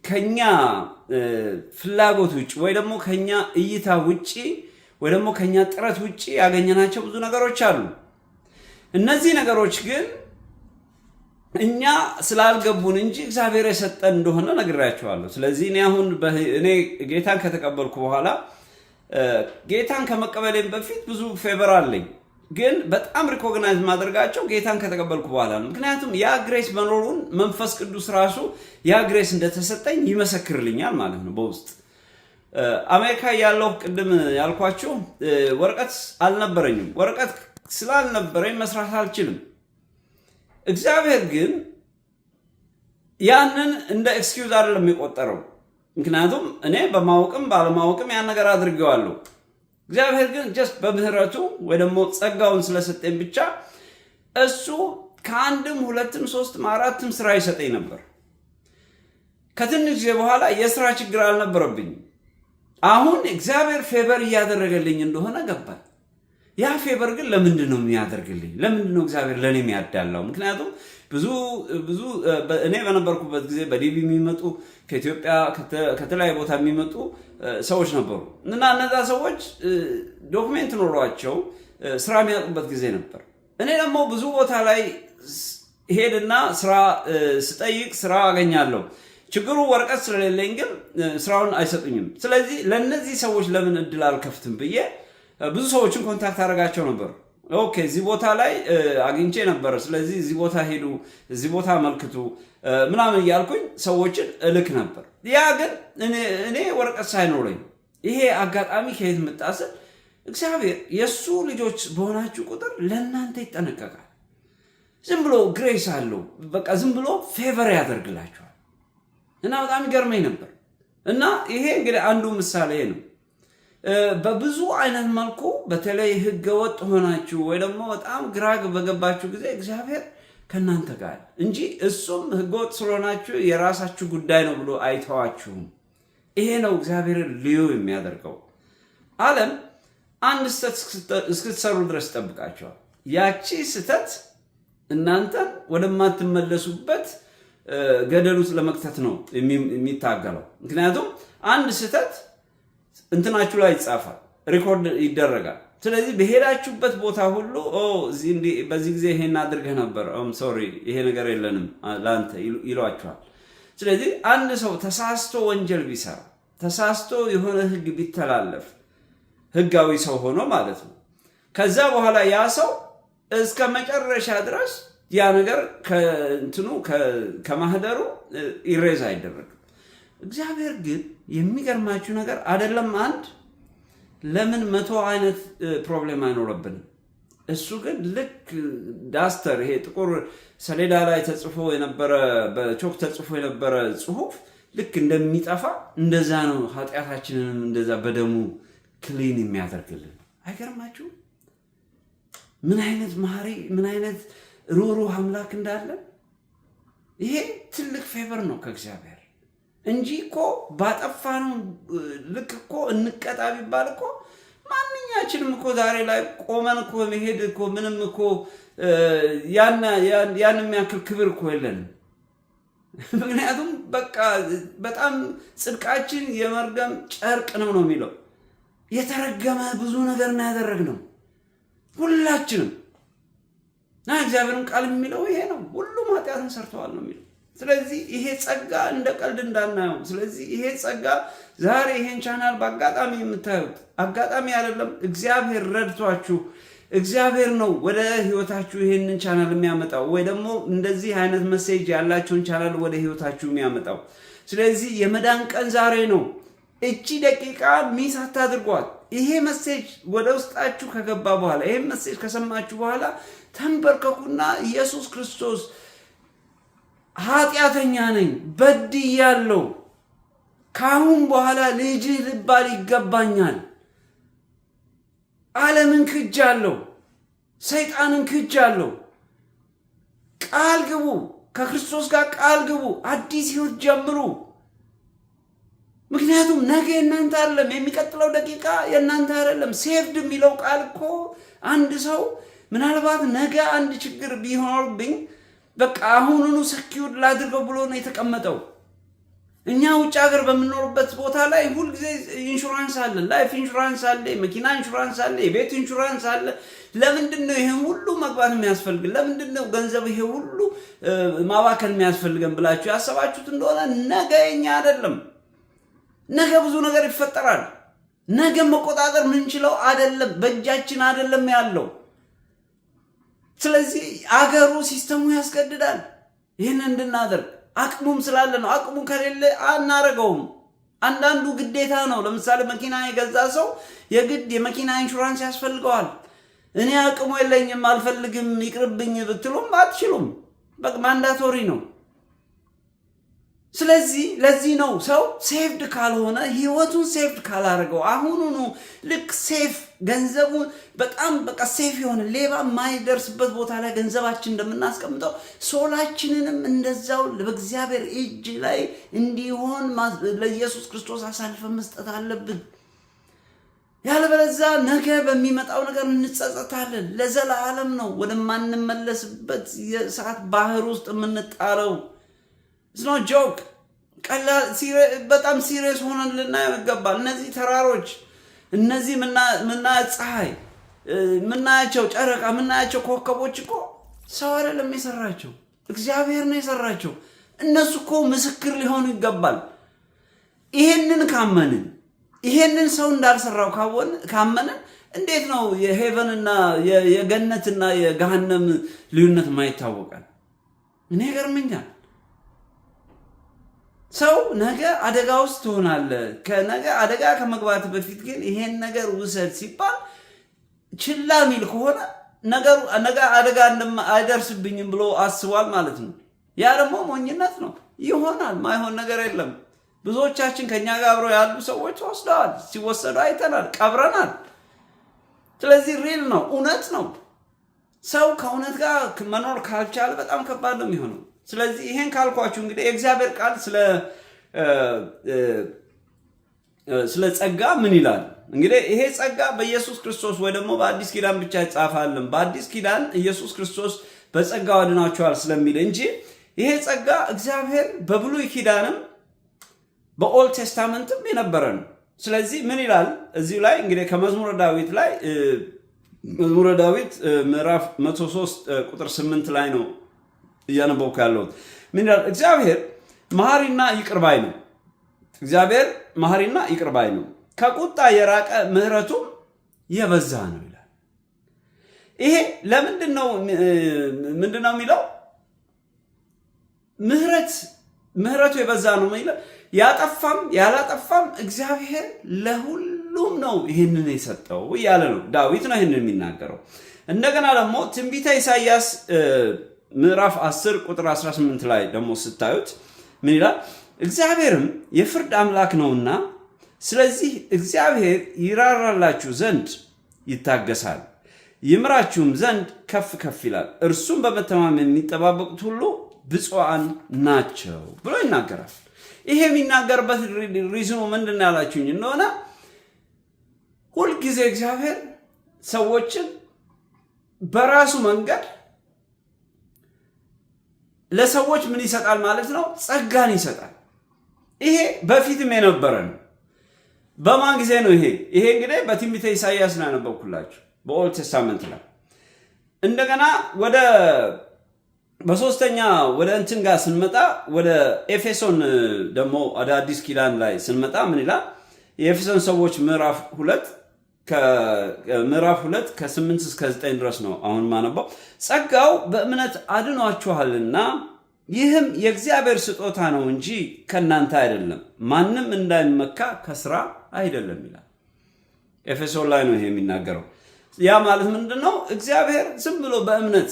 ከኛ ፍላጎት ውጪ ወይ ደግሞ ከኛ እይታ ውጪ ወይ ደግሞ ከኛ ጥረት ውጪ ያገኘናቸው ብዙ ነገሮች አሉ። እነዚህ ነገሮች ግን እኛ ስላልገቡን እንጂ እግዚአብሔር የሰጠን እንደሆነ ነግራችኋለሁ። ስለዚህ እኔ ጌታን ከተቀበልኩ በኋላ ጌታን ከመቀበሌም በፊት ብዙ ፌቨር አለኝ፣ ግን በጣም ሪኮግናይዝ ማድረጋቸው ጌታን ከተቀበልኩ በኋላ ነው። ምክንያቱም ያ ግሬስ መኖሩን መንፈስ ቅዱስ ራሱ ያ ግሬስ እንደተሰጠኝ ይመሰክርልኛል ማለት ነው። በውስጥ አሜሪካ ያለው ቅድም ያልኳችሁ ወረቀት አልነበረኝም። ወረቀት ስላልነበረኝ መስራት አልችልም። እግዚአብሔር ግን ያንን እንደ ኤክስኪውዝ አይደለም የሚቆጠረው። ምክንያቱም እኔ በማወቅም ባለማወቅም ያን ነገር አድርጌዋለሁ። እግዚአብሔር ግን ጀስት በምህረቱ ወይ ደግሞ ጸጋውን ስለሰጠኝ ብቻ እሱ ከአንድም ሁለትም ሶስትም አራትም ስራ ይሰጠኝ ነበር። ከትንሽ ጊዜ በኋላ የስራ ችግር አልነበረብኝም። አሁን እግዚአብሔር ፌቨር እያደረገልኝ እንደሆነ ገባኝ። ያ ፌቨር ግን ለምንድን ነው የሚያደርግልኝ? ለምንድን ነው እግዚአብሔር ለእኔ የሚያዳላው? ምክንያቱም ብዙ እኔ በነበርኩበት ጊዜ በዲቪ የሚመጡ ከኢትዮጵያ ከተለያዩ ቦታ የሚመጡ ሰዎች ነበሩ እና እነዛ ሰዎች ዶክሜንት ኖሯቸው ስራ የሚያጡበት ጊዜ ነበር። እኔ ደግሞ ብዙ ቦታ ላይ ሄድና ስራ ስጠይቅ ስራ አገኛለሁ። ችግሩ ወረቀት ስለሌለኝ ግን ስራውን አይሰጡኝም። ስለዚህ ለነዚህ ሰዎች ለምን እድል አልከፍትም ብዬ ብዙ ሰዎችን ኮንታክት አደረጋቸው ነበር። ኦኬ እዚህ ቦታ ላይ አግኝቼ ነበር፣ ስለዚህ እዚህ ቦታ ሄዱ፣ እዚህ ቦታ አመልክቱ ምናምን እያልኩኝ ሰዎችን እልክ ነበር። ያ ግን እኔ ወረቀት ሳይኖረኝ ይሄ አጋጣሚ ከየት መጣ ስል እግዚአብሔር የእሱ ልጆች በሆናችሁ ቁጥር ለእናንተ ይጠነቀቃል። ዝም ብሎ ግሬስ አለው፣ በቃ ዝም ብሎ ፌቨር ያደርግላችኋል። እና በጣም ይገርመኝ ነበር። እና ይሄ እንግዲህ አንዱ ምሳሌ ነው። በብዙ አይነት መልኩ በተለይ ህገወጥ ሆናችሁ ወይ ደግሞ በጣም ግራ በገባችሁ ጊዜ እግዚአብሔር ከእናንተ ጋር እንጂ እሱም ህገወጥ ስለሆናችሁ የራሳችሁ ጉዳይ ነው ብሎ አይተዋችሁም። ይሄ ነው እግዚአብሔርን ልዩ የሚያደርገው። ዓለም አንድ ስህተት እስክትሰሩ ድረስ ይጠብቃቸዋል። ያቺ ስህተት እናንተን ወደማትመለሱበት ገደል ውስጥ ለመክተት ነው የሚታገለው። ምክንያቱም አንድ ስህተት እንትናችሁ ላይ ይጻፋል፣ ሪኮርድ ይደረጋል። ስለዚህ በሄዳችሁበት ቦታ ሁሉ በዚህ ጊዜ ይሄን አድርገህ ነበር፣ ሶሪ ይሄ ነገር የለንም ለአንተ ይሏችኋል። ስለዚህ አንድ ሰው ተሳስቶ ወንጀል ቢሰራ፣ ተሳስቶ የሆነ ህግ ቢተላለፍ፣ ህጋዊ ሰው ሆኖ ማለት ነው፣ ከዛ በኋላ ያ ሰው እስከ መጨረሻ ድረስ ያ ነገር ከማህደሩ ኢሬዝ አይደረግም። እግዚአብሔር ግን የሚገርማችሁ ነገር አይደለም አንድ ለምን 100 አይነት ፕሮብሌም አይኖርብንም። እሱ ግን ልክ ዳስተር ይሄ ጥቁር ሰሌዳ ላይ ተጽፎ የነበረ በቾክ ተጽፎ የነበረ ጽሁፍ ልክ እንደሚጠፋ እንደዛ ነው ኃጢአታችንንም እንደዛ በደሙ ክሊን የሚያደርግልን። አይገርማችሁ ምን አይነት መሐሪ ምን አይነት ሩህሩህ አምላክ እንዳለን። ይሄ ትልቅ ፌቨር ነው ከእግዚአብሔር እንጂ እኮ ባጠፋነው ልክ እኮ እንቀጣ ቢባል እኮ ማንኛችንም እኮ ዛሬ ላይ ቆመን እኮ መሄድ እኮ ምንም እኮ ያን የሚያክል ክብር እኮ የለንም። ምክንያቱም በቃ በጣም ጽድቃችን የመርገም ጨርቅ ነው የሚለው። የተረገመ ብዙ ነገር ነው ያደረግነው ሁላችንም። እግዚአብሔርን ቃል የሚለው ይሄ ነው፣ ሁሉም ኃጢአትን ሰርተዋል ነው የሚለው። ስለዚህ ይሄ ጸጋ እንደ ቀልድ እንዳናየው። ስለዚህ ይሄ ጸጋ ዛሬ ይሄን ቻናል በአጋጣሚ የምታዩት አጋጣሚ አይደለም። እግዚአብሔር ረድቷችሁ እግዚአብሔር ነው ወደ ህይወታችሁ ይሄንን ቻናል የሚያመጣው፣ ወይ ደግሞ እንደዚህ አይነት ሜሴጅ ያላችሁን ቻናል ወደ ህይወታችሁ የሚያመጣው። ስለዚህ የመዳን ቀን ዛሬ ነው። እቺ ደቂቃ ሚስ አታድርጓት። ይሄ ሜሴጅ ወደ ውስጣችሁ ከገባ በኋላ ይሄ ሜሴጅ ከሰማችሁ በኋላ ተንበርከኩና ኢየሱስ ክርስቶስ ኃጢአተኛ ነኝ፣ በድያለሁ፣ ካሁን በኋላ ልጅህ ልባል ይገባኛል፣ ዓለምን ክጃለሁ፣ ሰይጣንን ክጃለሁ፣ ቃል ግቡ፣ ከክርስቶስ ጋር ቃል ግቡ፣ አዲስ ህይወት ጀምሩ። ምክንያቱም ነገ የእናንተ አይደለም፣ የሚቀጥለው ደቂቃ የእናንተ አይደለም። ሴቭድ የሚለው ቃል እኮ አንድ ሰው ምናልባት ነገ አንድ ችግር ቢሆንብኝ በቃ አሁኑኑ ሰኪውር ላድርገው ብሎ ነው የተቀመጠው። እኛ ውጭ ሀገር በምንኖርበት ቦታ ላይ ሁልጊዜ ኢንሹራንስ አለ፣ ላይፍ ኢንሹራንስ አለ፣ መኪና ኢንሹራንስ አለ፣ የቤት ኢንሹራንስ አለ። ለምንድን ነው ይሄን ሁሉ መግባት የሚያስፈልገን? ለምንድን ነው ገንዘብ ይሄ ሁሉ ማባከን የሚያስፈልገን ብላችሁ ያሰባችሁት እንደሆነ ነገ የኛ አይደለም። ነገ ብዙ ነገር ይፈጠራል። ነገ መቆጣጠር ምንችለው አይደለም፣ በእጃችን አይደለም ያለው። ስለዚህ አገሩ ሲስተሙ ያስገድዳል ይህን እንድናደርግ። አቅሙም ስላለ ነው። አቅሙ ከሌለ አናረገውም። አንዳንዱ ግዴታ ነው። ለምሳሌ መኪና የገዛ ሰው የግድ የመኪና ኢንሹራንስ ያስፈልገዋል። እኔ አቅሙ የለኝም አልፈልግም ይቅርብኝ ብትሉም አትችሉም። በቃ ማንዳቶሪ ነው። ስለዚህ ለዚህ ነው ሰው ሴቭድ ካልሆነ ህይወቱን ሴቭድ ካላደረገው አሁኑኑ ልክ ሴፍ ገንዘቡን በጣም በቃ ሴፍ የሆነ ሌባ የማይደርስበት ቦታ ላይ ገንዘባችን እንደምናስቀምጠው ሶላችንንም እንደዛው በእግዚአብሔር እጅ ላይ እንዲሆን ለኢየሱስ ክርስቶስ አሳልፈን መስጠት አለብን። ያለበለዚያ ነገ በሚመጣው ነገር እንጸጸታለን። ለዘላለም ነው ወደማንመለስበት የእሳት ባህር ውስጥ የምንጣለው። It's not joke. በጣም ሲሪየስ ሆነን ልናየው ይገባል። እነዚህ ተራሮች፣ እነዚህ ምናያቸው ፀሐይ፣ ምናያቸው ጨረቃ፣ ምናያቸው ኮከቦች እኮ ሰው አይደለም የሰራቸው፣ እግዚአብሔር ነው የሰራቸው። እነሱ እኮ ምስክር ሊሆኑ ይገባል። ይሄንን ካመንን፣ ይሄንን ሰው እንዳልሰራው ካመንን እንዴት ነው የሄቨንና የገነትና የገሃነም ልዩነት ማይታወቃል? እኔ ገርመኛል። ሰው ነገ አደጋ ውስጥ ትሆናለህ። ከነገ አደጋ ከመግባት በፊት ግን ይሄን ነገር ውሰድ ሲባል ችላ ሚል ከሆነ ነገ አደጋ አይደርስብኝም ብሎ አስቧል ማለት ነው። ያ ደግሞ ሞኝነት ነው። ይሆናል፣ ማይሆን ነገር የለም። ብዙዎቻችን ከኛ ጋር አብረው ያሉ ሰዎች ወስደዋል፣ ሲወሰዱ አይተናል፣ ቀብረናል። ስለዚህ ሪል ነው፣ እውነት ነው። ሰው ከእውነት ጋር መኖር ካልቻለ በጣም ከባድ ነው የሚሆነው። ስለዚህ ይሄን ካልኳችሁ እንግዲህ የእግዚአብሔር ቃል ስለ ጸጋ ምን ይላል? እንግዲህ ይሄ ጸጋ በኢየሱስ ክርስቶስ ወይ ደግሞ በአዲስ ኪዳን ብቻ ይጻፋልን። በአዲስ ኪዳን ኢየሱስ ክርስቶስ በጸጋው አድናችኋል ስለሚል እንጂ ይሄ ጸጋ እግዚአብሔር በብሉይ ኪዳንም በኦልድ ቴስታመንትም የነበረ ነው። ስለዚህ ምን ይላል እዚሁ ላይ እንግዲህ ከመዝሙረ ዳዊት ላይ መዝሙረ ዳዊት ምዕራፍ 103 ቁጥር 8 ላይ ነው እያነበብኩ ያለሁት። ምን ይላል? እግዚአብሔር መሐሪና ይቅር ባይ ነው። እግዚአብሔር መሐሪና ይቅር ባይ ነው፣ ከቁጣ የራቀ ምሕረቱም የበዛ ነው ይላል። ይሄ ለምንድነው ምንድነው የሚለው? ምሕረቱ የበዛ ነው ማለት ያጠፋም ያላጠፋም እግዚአብሔር ለሁሉም ነው ይሄንን የሰጠው እያለ ነው። ዳዊት ነው ይሄንን የሚናገረው። እንደገና ደግሞ ትንቢተ ኢሳይያስ ምዕራፍ 10 ቁጥር 18 ላይ ደግሞ ስታዩት ምን ይላል? እግዚአብሔርም የፍርድ አምላክ ነውና ስለዚህ እግዚአብሔር ይራራላችሁ ዘንድ ይታገሳል፣ ይምራችሁም ዘንድ ከፍ ከፍ ይላል፣ እርሱም በመተማመን የሚጠባበቁት ሁሉ ብፁዓን ናቸው ብሎ ይናገራል። ይሄ የሚናገርበት ሪዝኑ ምንድን ያላችሁኝ እንደሆነ ሁልጊዜ እግዚአብሔር ሰዎችን በራሱ መንገድ ለሰዎች ምን ይሰጣል ማለት ነው? ጸጋን ይሰጣል። ይሄ በፊትም የነበረ ነው። በማን ጊዜ ነው ይሄ? ይሄ እንግዲህ በትንቢተ ኢሳይያስ ነው ያነበብኩላችሁ በኦልድ ቴስታመንት ላይ። እንደገና በሶስተኛ ወደ እንትን ጋር ስንመጣ ወደ ኤፌሶን ደግሞ ወደ አዲስ ኪዳን ላይ ስንመጣ ምን ይላል? የኤፌሶን ሰዎች ምዕራፍ 2 ከ8 እስከ 9 ድረስ ነው አሁን ማነባው። ጸጋው በእምነት አድኗችኋልና ይህም የእግዚአብሔር ስጦታ ነው እንጂ ከእናንተ አይደለም፣ ማንም እንዳይመካ ከስራ አይደለም ይላል። ኤፌሶን ላይ ነው ይሄ የሚናገረው። ያ ማለት ምንድነው? እግዚአብሔር ዝም ብሎ በእምነት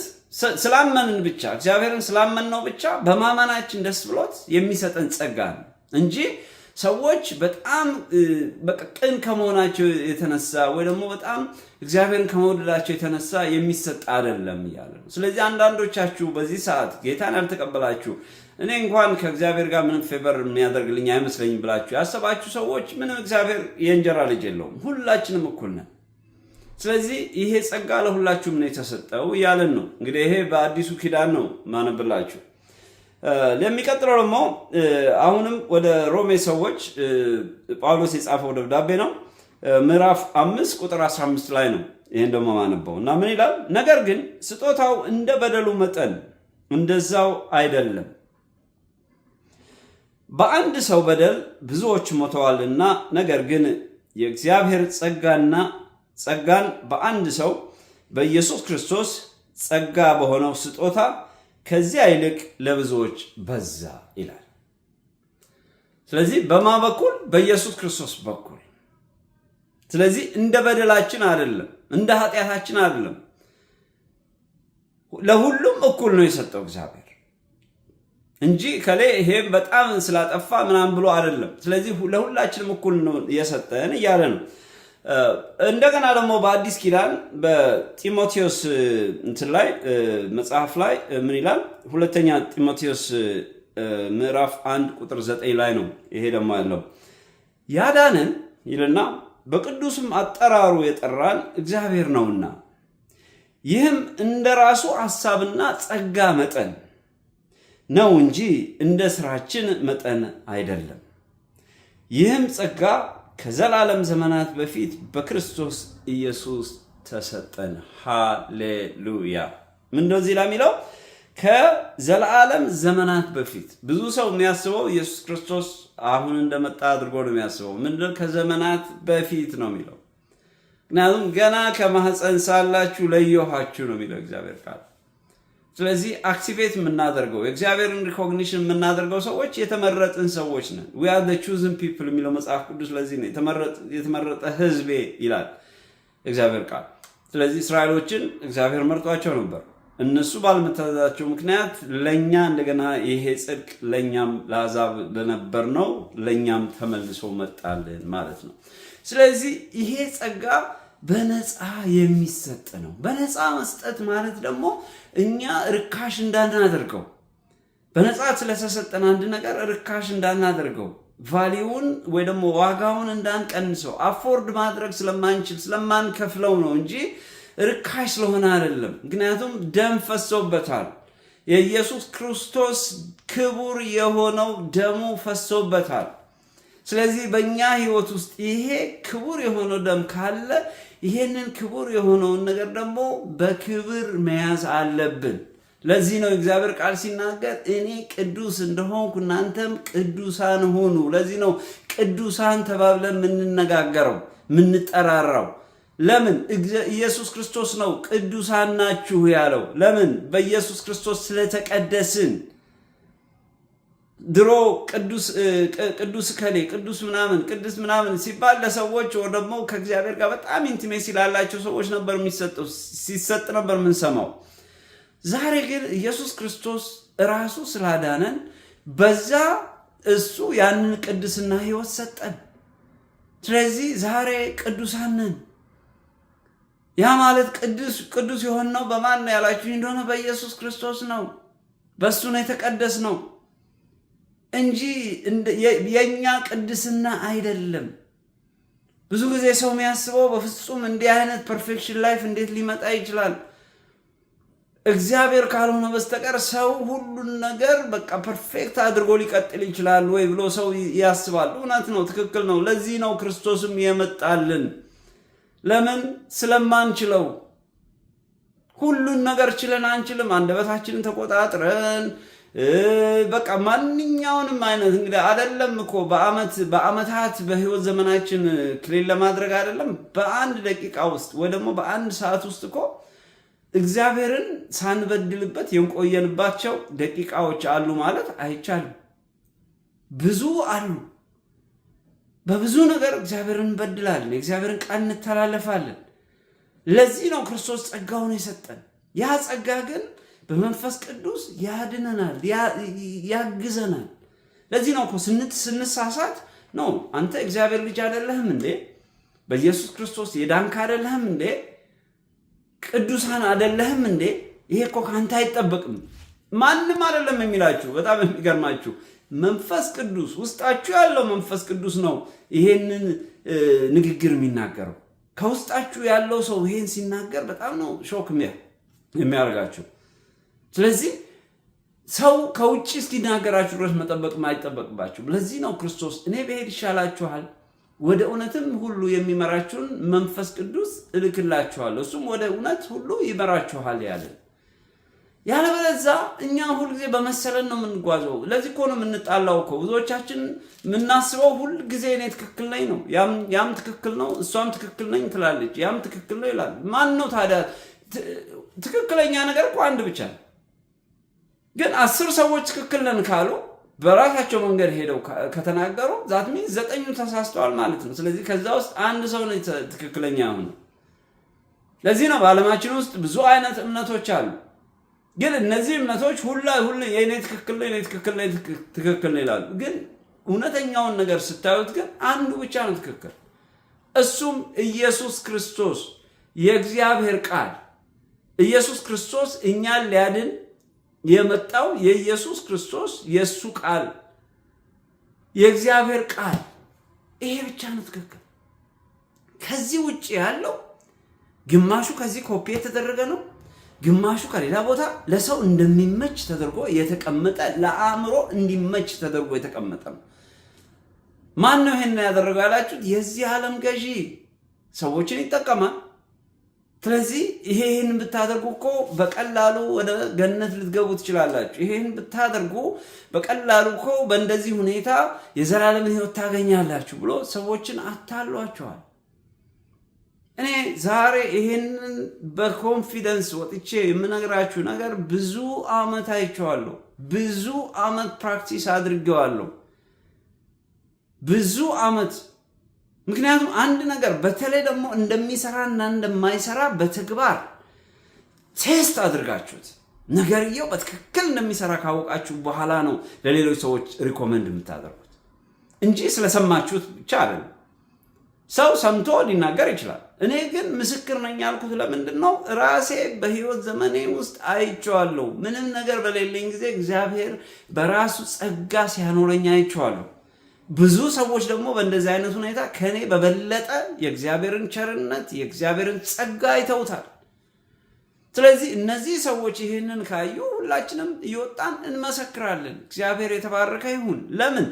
ስላመንን ብቻ እግዚአብሔርን ስላመንነው ብቻ በማመናችን ደስ ብሎት የሚሰጠን ጸጋ ነው እንጂ ሰዎች በጣም ቅን ከመሆናቸው የተነሳ ወይ ደግሞ በጣም እግዚአብሔርን ከመወደዳቸው የተነሳ የሚሰጥ አይደለም እያለ ነው። ስለዚህ አንዳንዶቻችሁ በዚህ ሰዓት ጌታን ያልተቀበላችሁ እኔ እንኳን ከእግዚአብሔር ጋር ምንም ፌቨር የሚያደርግልኝ አይመስለኝም ብላችሁ ያሰባችሁ ሰዎች ምንም እግዚአብሔር የእንጀራ ልጅ የለውም፣ ሁላችንም እኩል ነን። ስለዚህ ይሄ ጸጋ ለሁላችሁም ነው የተሰጠው እያለን ነው። እንግዲህ ይሄ በአዲሱ ኪዳን ነው ማነብላችሁ። ለሚቀጥለው ደግሞ አሁንም ወደ ሮሜ ሰዎች ጳውሎስ የጻፈው ደብዳቤ ነው። ምዕራፍ 5 ቁጥር 15 ላይ ነው ይሄን ደግሞ ማነበው እና ምን ይላል? ነገር ግን ስጦታው እንደ በደሉ መጠን እንደዛው አይደለም። በአንድ ሰው በደል ብዙዎች ሞተዋልና፣ ነገር ግን የእግዚአብሔር ጸጋን በአንድ ሰው በኢየሱስ ክርስቶስ ጸጋ በሆነው ስጦታ ከዚያ ይልቅ ለብዙዎች በዛ ይላል። ስለዚህ በማ በኩል? በኢየሱስ ክርስቶስ በኩል። ስለዚህ እንደ በደላችን አይደለም፣ እንደ ኃጢአታችን አይደለም፣ ለሁሉም እኩል ነው የሰጠው እግዚአብሔር። እንጂ ከሌ ይሄም በጣም ስላጠፋ ምናምን ብሎ አይደለም። ስለዚህ ለሁላችንም እኩል ነው የሰጠን እያለ ነው። እንደገና ደግሞ በአዲስ ኪዳን በጢሞቴዎስ እንትን ላይ መጽሐፍ ላይ ምን ይላል? ሁለተኛ ጢሞቴዎስ ምዕራፍ 1 ቁጥር 9 ላይ ነው ይሄ ደግሞ ያለው። ያዳነን ይልና በቅዱስም አጠራሩ የጠራን እግዚአብሔር ነውና ይህም እንደራሱ ሐሳብና ጸጋ መጠን ነው እንጂ እንደ ስራችን መጠን አይደለም። ይህም ጸጋ ከዘላለም ዘመናት በፊት በክርስቶስ ኢየሱስ ተሰጠን። ሃሌሉያ። ምንድነው እዚህ ላይ የሚለው? ከዘላለም ዘመናት በፊት። ብዙ ሰው የሚያስበው ኢየሱስ ክርስቶስ አሁን እንደመጣ አድርጎ ነው የሚያስበው። ምንድነው? ከዘመናት በፊት ነው የሚለው። ምክንያቱም ገና ከማህፀን ሳላችሁ ለየኋችሁ ነው የሚለው እግዚአብሔር ቃል። ስለዚህ አክቲቬት የምናደርገው የእግዚአብሔርን ሪኮግኒሽን የምናደርገው ሰዎች የተመረጥን ሰዎች ነን። we are the chosen people የሚለው መጽሐፍ ቅዱስ ለዚህ ነው የተመረጠ ህዝቤ ይላል እግዚአብሔር ቃል። ስለዚህ እስራኤሎችን እግዚአብሔር መርጧቸው ነበር። እነሱ ባልመታዘዛቸው ምክንያት ለኛ እንደገና ይሄ ጽድቅ ለኛም ለአሕዛብ ለነበር ነው ለኛም ተመልሶ መጣልን ማለት ነው። ስለዚህ ይሄ ጸጋ በነፃ የሚሰጥ ነው። በነፃ መስጠት ማለት ደግሞ እኛ ርካሽ እንዳናደርገው፣ በነፃ ስለተሰጠን አንድ ነገር ርካሽ እንዳናደርገው፣ ቫሊዩን ወይ ደግሞ ዋጋውን እንዳንቀንሰው፣ አፎርድ ማድረግ ስለማንችል ስለማንከፍለው ነው እንጂ ርካሽ ስለሆነ አይደለም። ምክንያቱም ደም ፈሶበታል። የኢየሱስ ክርስቶስ ክቡር የሆነው ደሙ ፈሶበታል። ስለዚህ በእኛ ህይወት ውስጥ ይሄ ክቡር የሆነው ደም ካለ ይሄንን ክቡር የሆነውን ነገር ደግሞ በክብር መያዝ አለብን። ለዚህ ነው እግዚአብሔር ቃል ሲናገር እኔ ቅዱስ እንደሆንኩ እናንተም ቅዱሳን ሁኑ። ለዚህ ነው ቅዱሳን ተባብለን የምንነጋገረው የምንጠራራው። ለምን? ኢየሱስ ክርስቶስ ነው ቅዱሳን ናችሁ ያለው። ለምን? በኢየሱስ ክርስቶስ ስለተቀደስን። ድሮ ቅዱስ ከሌ ቅዱስ ምናምን ቅዱስ ምናምን ሲባል ለሰዎች ወይ ደግሞ ከእግዚአብሔር ጋር በጣም ኢንቲሜሲ ላላቸው ሰዎች ነበር ሲሰጥ ነበር የምንሰማው። ዛሬ ግን ኢየሱስ ክርስቶስ ራሱ ስላዳነን በዛ እሱ ያንን ቅድስና ህይወት ሰጠን። ስለዚህ ዛሬ ቅዱሳን ነን። ያ ማለት ቅዱስ የሆነው በማን ነው ያላችሁ እንደሆነ በኢየሱስ ክርስቶስ ነው። በሱ ነው የተቀደስ ነው እንጂ የኛ ቅድስና አይደለም። ብዙ ጊዜ ሰው የሚያስበው በፍጹም እንዲህ አይነት ፐርፌክሽን ላይፍ እንዴት ሊመጣ ይችላል? እግዚአብሔር ካልሆነ በስተቀር ሰው ሁሉን ነገር በቃ ፐርፌክት አድርጎ ሊቀጥል ይችላል ወይ ብሎ ሰው ያስባል። እውነት ነው፣ ትክክል ነው። ለዚህ ነው ክርስቶስም የመጣልን። ለምን? ስለማንችለው። ሁሉን ነገር ችለን አንችልም። አንደበታችንን ተቆጣጥረን በቃ ማንኛውንም አይነት እንግዲህ አይደለም እኮ በአመታት በህይወት ዘመናችን ክሊል ለማድረግ አይደለም በአንድ ደቂቃ ውስጥ ወይ ደግሞ በአንድ ሰዓት ውስጥ እኮ እግዚአብሔርን ሳንበድልበት የቆየንባቸው ደቂቃዎች አሉ ማለት አይቻልም። ብዙ አሉ። በብዙ ነገር እግዚአብሔርን እንበድላለን፣ የእግዚአብሔርን ቃል እንተላለፋለን። ለዚህ ነው ክርስቶስ ጸጋውን የሰጠን። ያ ጸጋ ግን በመንፈስ ቅዱስ ያድነናል፣ ያግዘናል። ለዚህ ነው እኮ ስንሳሳት ነው አንተ እግዚአብሔር ልጅ አይደለህም እንዴ? በኢየሱስ ክርስቶስ የዳንክ አይደለህም እንዴ? ቅዱሳን አይደለህም እንዴ? ይሄ እኮ ካንተ አይጠበቅም። ማንም አይደለም የሚላችሁ። በጣም የሚገርማችሁ መንፈስ ቅዱስ ውስጣችሁ ያለው መንፈስ ቅዱስ ነው ይሄንን ንግግር የሚናገረው። ከውስጣችሁ ያለው ሰው ይሄን ሲናገር በጣም ነው ሾክ የሚያደርጋችሁ። ስለዚህ ሰው ከውጭ እስኪናገራችሁ ድረስ መጠበቅ አይጠበቅባችሁ። ለዚህ ነው ክርስቶስ እኔ ብሄድ ይሻላችኋል፣ ወደ እውነትም ሁሉ የሚመራችሁን መንፈስ ቅዱስ እልክላችኋለሁ፣ እሱም ወደ እውነት ሁሉ ይመራችኋል ያለን። ያለበለዚያ እኛ ሁልጊዜ በመሰለን ነው የምንጓዘው። ለዚህ እኮ ነው የምንጣላው እኮ። ብዙዎቻችን የምናስበው ሁልጊዜ እኔ ትክክል ነኝ ነው፣ ያም ትክክል ነው፣ እሷም ትክክል ነኝ ትላለች፣ ያም ትክክል ነው ይላል። ማን ነው ታዲያ? ትክክለኛ ነገር እኮ አንድ ብቻ ነው። ግን 10 ሰዎች ትክክል ነን ካሉ በራሳቸው መንገድ ሄደው ከተናገሩ ዛት ሚን 9 ተሳስተዋል ማለት ነው። ስለዚህ ከዛ ውስጥ አንድ ሰው ነው ትክክለኛ ሆነ። ለዚህ ነው በዓለማችን ውስጥ ብዙ አይነት እምነቶች አሉ። ግን እነዚህ እምነቶች ሁሉ የኔ ትክክል ነው የኔ ትክክል ነው ይላሉ። ግን እውነተኛውን ነገር ስታዩት ግን አንዱ ብቻ ነው ትክክል። እሱም ኢየሱስ ክርስቶስ የእግዚአብሔር ቃል። ኢየሱስ ክርስቶስ እኛን ሊያድን የመጣው የኢየሱስ ክርስቶስ የሱ ቃል የእግዚአብሔር ቃል ይሄ ብቻ ነው ትክክል። ከዚህ ውጪ ያለው ግማሹ ከዚህ ኮፒ የተደረገ ነው፣ ግማሹ ከሌላ ቦታ ለሰው እንደሚመች ተደርጎ የተቀመጠ ለአእምሮ እንዲመች ተደርጎ የተቀመጠ ነው። ማን ነው ይሄን ያደረገው ያላችሁት? የዚህ ዓለም ገዢ ሰዎችን ይጠቀማል። ስለዚህ ይሄን ብታደርጉ እኮ በቀላሉ ወደ ገነት ልትገቡ ትችላላችሁ። ይሄን ብታደርጉ በቀላሉ እኮ በእንደዚህ ሁኔታ የዘላለም ሕይወት ታገኛላችሁ ብሎ ሰዎችን አታሏቸዋል። እኔ ዛሬ ይሄንን በኮንፊደንስ ወጥቼ የምነግራችሁ ነገር ብዙ ዓመት አይቼዋለሁ። ብዙ ዓመት ፕራክቲስ አድርጌዋለሁ። ብዙ ዓመት። ምክንያቱም አንድ ነገር በተለይ ደግሞ እንደሚሰራና እንደማይሰራ በተግባር ቴስት አድርጋችሁት ነገርየው በትክክል እንደሚሰራ ካወቃችሁ በኋላ ነው ለሌሎች ሰዎች ሪኮመንድ የምታደርጉት እንጂ ስለሰማችሁት ብቻ አይደለም። ሰው ሰምቶ ሊናገር ይችላል። እኔ ግን ምስክር ነኝ ያልኩት ለምንድን ነው? ራሴ በህይወት ዘመኔ ውስጥ አይቼዋለሁ። ምንም ነገር በሌለኝ ጊዜ እግዚአብሔር በራሱ ጸጋ ሲያኖረኝ አይቼዋለሁ። ብዙ ሰዎች ደግሞ በእንደዚህ አይነት ሁኔታ ከኔ በበለጠ የእግዚአብሔርን ቸርነት የእግዚአብሔርን ጸጋ አይተውታል። ስለዚህ እነዚህ ሰዎች ይህንን ካዩ ሁላችንም እየወጣን እንመሰክራለን። እግዚአብሔር የተባረከ ይሁን። ለምን?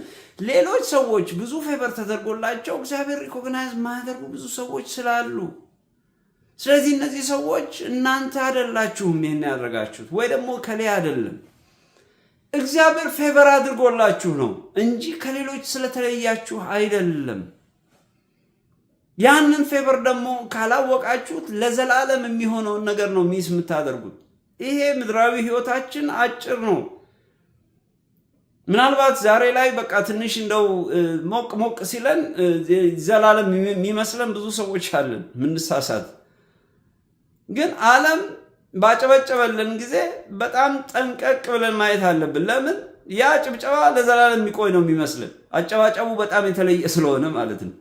ሌሎች ሰዎች ብዙ ፌቨር ተደርጎላቸው እግዚአብሔር ሪኮግናይዝ ማያደርጉ ብዙ ሰዎች ስላሉ። ስለዚህ እነዚህ ሰዎች እናንተ አይደላችሁም ይህን ያደረጋችሁት፣ ወይ ደግሞ ከሌ አይደለም። እግዚአብሔር ፌቨር አድርጎላችሁ ነው እንጂ ከሌሎች ስለተለያችሁ አይደለም። ያንን ፌቨር ደግሞ ካላወቃችሁት ለዘላለም የሚሆነውን ነገር ነው ሚስ የምታደርጉት። ይሄ ምድራዊ ህይወታችን አጭር ነው። ምናልባት ዛሬ ላይ በቃ ትንሽ እንደው ሞቅ ሲለን ዘላለም የሚመስለን ብዙ ሰዎች አለን፣ ምንሳሳት። ግን ዓለም ባጨበጨበልን ጊዜ በጣም ጠንቀቅ ብለን ማየት አለብን። ለምን? ያ ጭብጨባ ለዘላለም የሚቆይ ነው የሚመስልን፣ አጨባጨቡ በጣም የተለየ ስለሆነ ማለት ነው።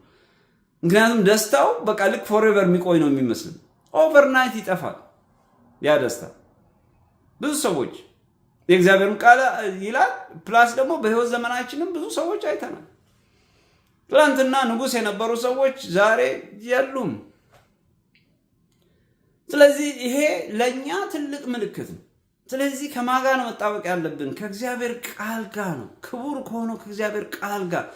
ምክንያቱም ደስታው በቃ ልክ ፎሬቨር የሚቆይ ነው የሚመስልን፣ ኦቨርናይት ይጠፋል ያ ደስታ። ብዙ ሰዎች የእግዚአብሔርን ቃል ይላል። ፕላስ ደግሞ በህይወት ዘመናችንም ብዙ ሰዎች አይተናል። ትናንትና ንጉሥ የነበሩ ሰዎች ዛሬ የሉም። ስለዚህ ይሄ ለኛ ትልቅ ምልክት ነው። ስለዚህ ከማጋ ነው መጣበቅ ያለብን? ከእግዚአብሔር ቃል ጋር ነው። ክቡር ከሆነው ከእግዚአብሔር ቃል ጋር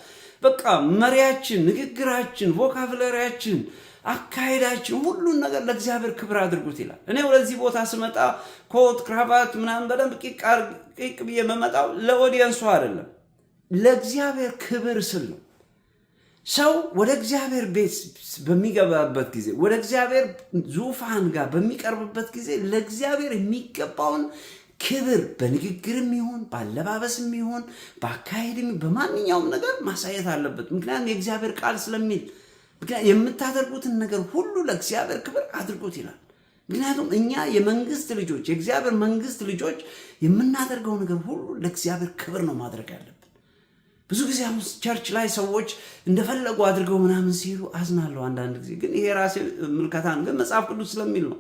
በቃ መሪያችን፣ ንግግራችን፣ ቮካብለሪያችን፣ አካሄዳችን ሁሉን ነገር ለእግዚአብሔር ክብር አድርጉት ይላል። እኔ ወደዚህ ቦታ ስመጣ ኮት ክራባት ምናምን በደንብ ቂቅ ብዬ መመጣው ለኦዲየንሱ አይደለም፣ ለእግዚአብሔር ክብር ስል ነው። ሰው ወደ እግዚአብሔር ቤት በሚገባበት ጊዜ ወደ እግዚአብሔር ዙፋን ጋር በሚቀርብበት ጊዜ ለእግዚአብሔር የሚገባውን ክብር በንግግርም ይሁን በአለባበስም ይሁን በአካሄድም በማንኛውም ነገር ማሳየት አለበት። ምክንያቱም የእግዚአብሔር ቃል ስለሚል የምታደርጉትን ነገር ሁሉ ለእግዚአብሔር ክብር አድርጉት ይላል። ምክንያቱም እኛ የመንግስት ልጆች የእግዚአብሔር መንግስት ልጆች የምናደርገው ነገር ሁሉ ለእግዚአብሔር ክብር ነው ማድረግ ያለብን። ብዙ ጊዜ አሁን ቸርች ላይ ሰዎች እንደፈለጉ አድርገው ምናምን ሲሉ አዝናለሁ አንዳንድ ጊዜ። ግን ይሄ ራሴ ምልከታ ነው፣ ግን መጽሐፍ ቅዱስ ስለሚል ነው።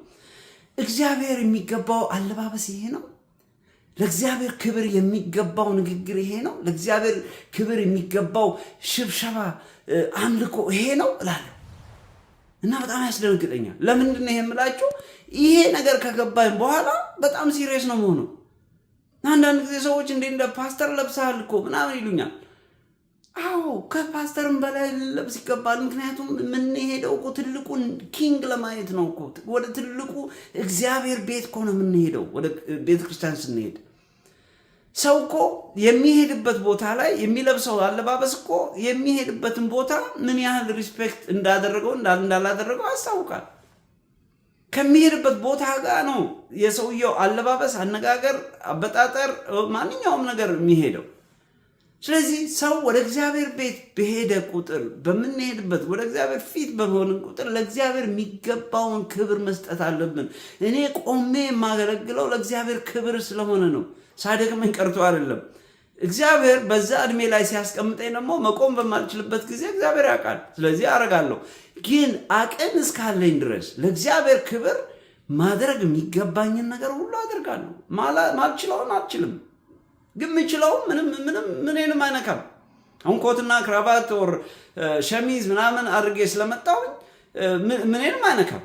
እግዚአብሔር የሚገባው አለባበስ ይሄ ነው። ለእግዚአብሔር ክብር የሚገባው ንግግር ይሄ ነው። ለእግዚአብሔር ክብር የሚገባው ሽብሸባ፣ አምልኮ ይሄ ነው እላለሁ እና በጣም ያስደነግጠኛል። ለምንድን ነው ይሄ የምላችሁ? ይሄ ነገር ከገባኝ በኋላ በጣም ሲሪየስ ነው መሆኑ። አንዳንድ ጊዜ ሰዎች እንደ ፓስተር ለብሰሃል እኮ ምናምን ይሉኛል። አዎ ከፓስተርም በላይ ለብስ ይገባል። ምክንያቱም የምንሄደው እኮ ትልቁን ኪንግ ለማየት ነው እኮ። ወደ ትልቁ እግዚአብሔር ቤት እኮ ነው የምንሄደው። ወደ ቤተክርስቲያን ስንሄድ ሰው እኮ የሚሄድበት ቦታ ላይ የሚለብሰው አለባበስ እኮ የሚሄድበትን ቦታ ምን ያህል ሪስፔክት እንዳደረገው እንዳላደረገው ያስታውቃል። ከሚሄድበት ቦታ ጋር ነው የሰውየው አለባበስ፣ አነጋገር፣ አበጣጠር፣ ማንኛውም ነገር የሚሄደው። ስለዚህ ሰው ወደ እግዚአብሔር ቤት በሄደ ቁጥር በምንሄድበት ወደ እግዚአብሔር ፊት በሆንን ቁጥር ለእግዚአብሔር የሚገባውን ክብር መስጠት አለብን። እኔ ቆሜ የማገለግለው ለእግዚአብሔር ክብር ስለሆነ ነው። ሳደክመኝ ቀርቶ አይደለም። እግዚአብሔር በዛ እድሜ ላይ ሲያስቀምጠኝ ደግሞ መቆም በማልችልበት ጊዜ እግዚአብሔር ያውቃል። ስለዚህ አደርጋለሁ። ግን አቅም እስካለኝ ድረስ ለእግዚአብሔር ክብር ማድረግ የሚገባኝን ነገር ሁሉ አደርጋለሁ። ማልችለውን አልችልም፣ ግን የምችለው ምንም አይነካም። አሁን ኮትና ክራባት ወር ሸሚዝ ምናምን አድርጌ ስለመጣሁኝ ምንም አይነካም።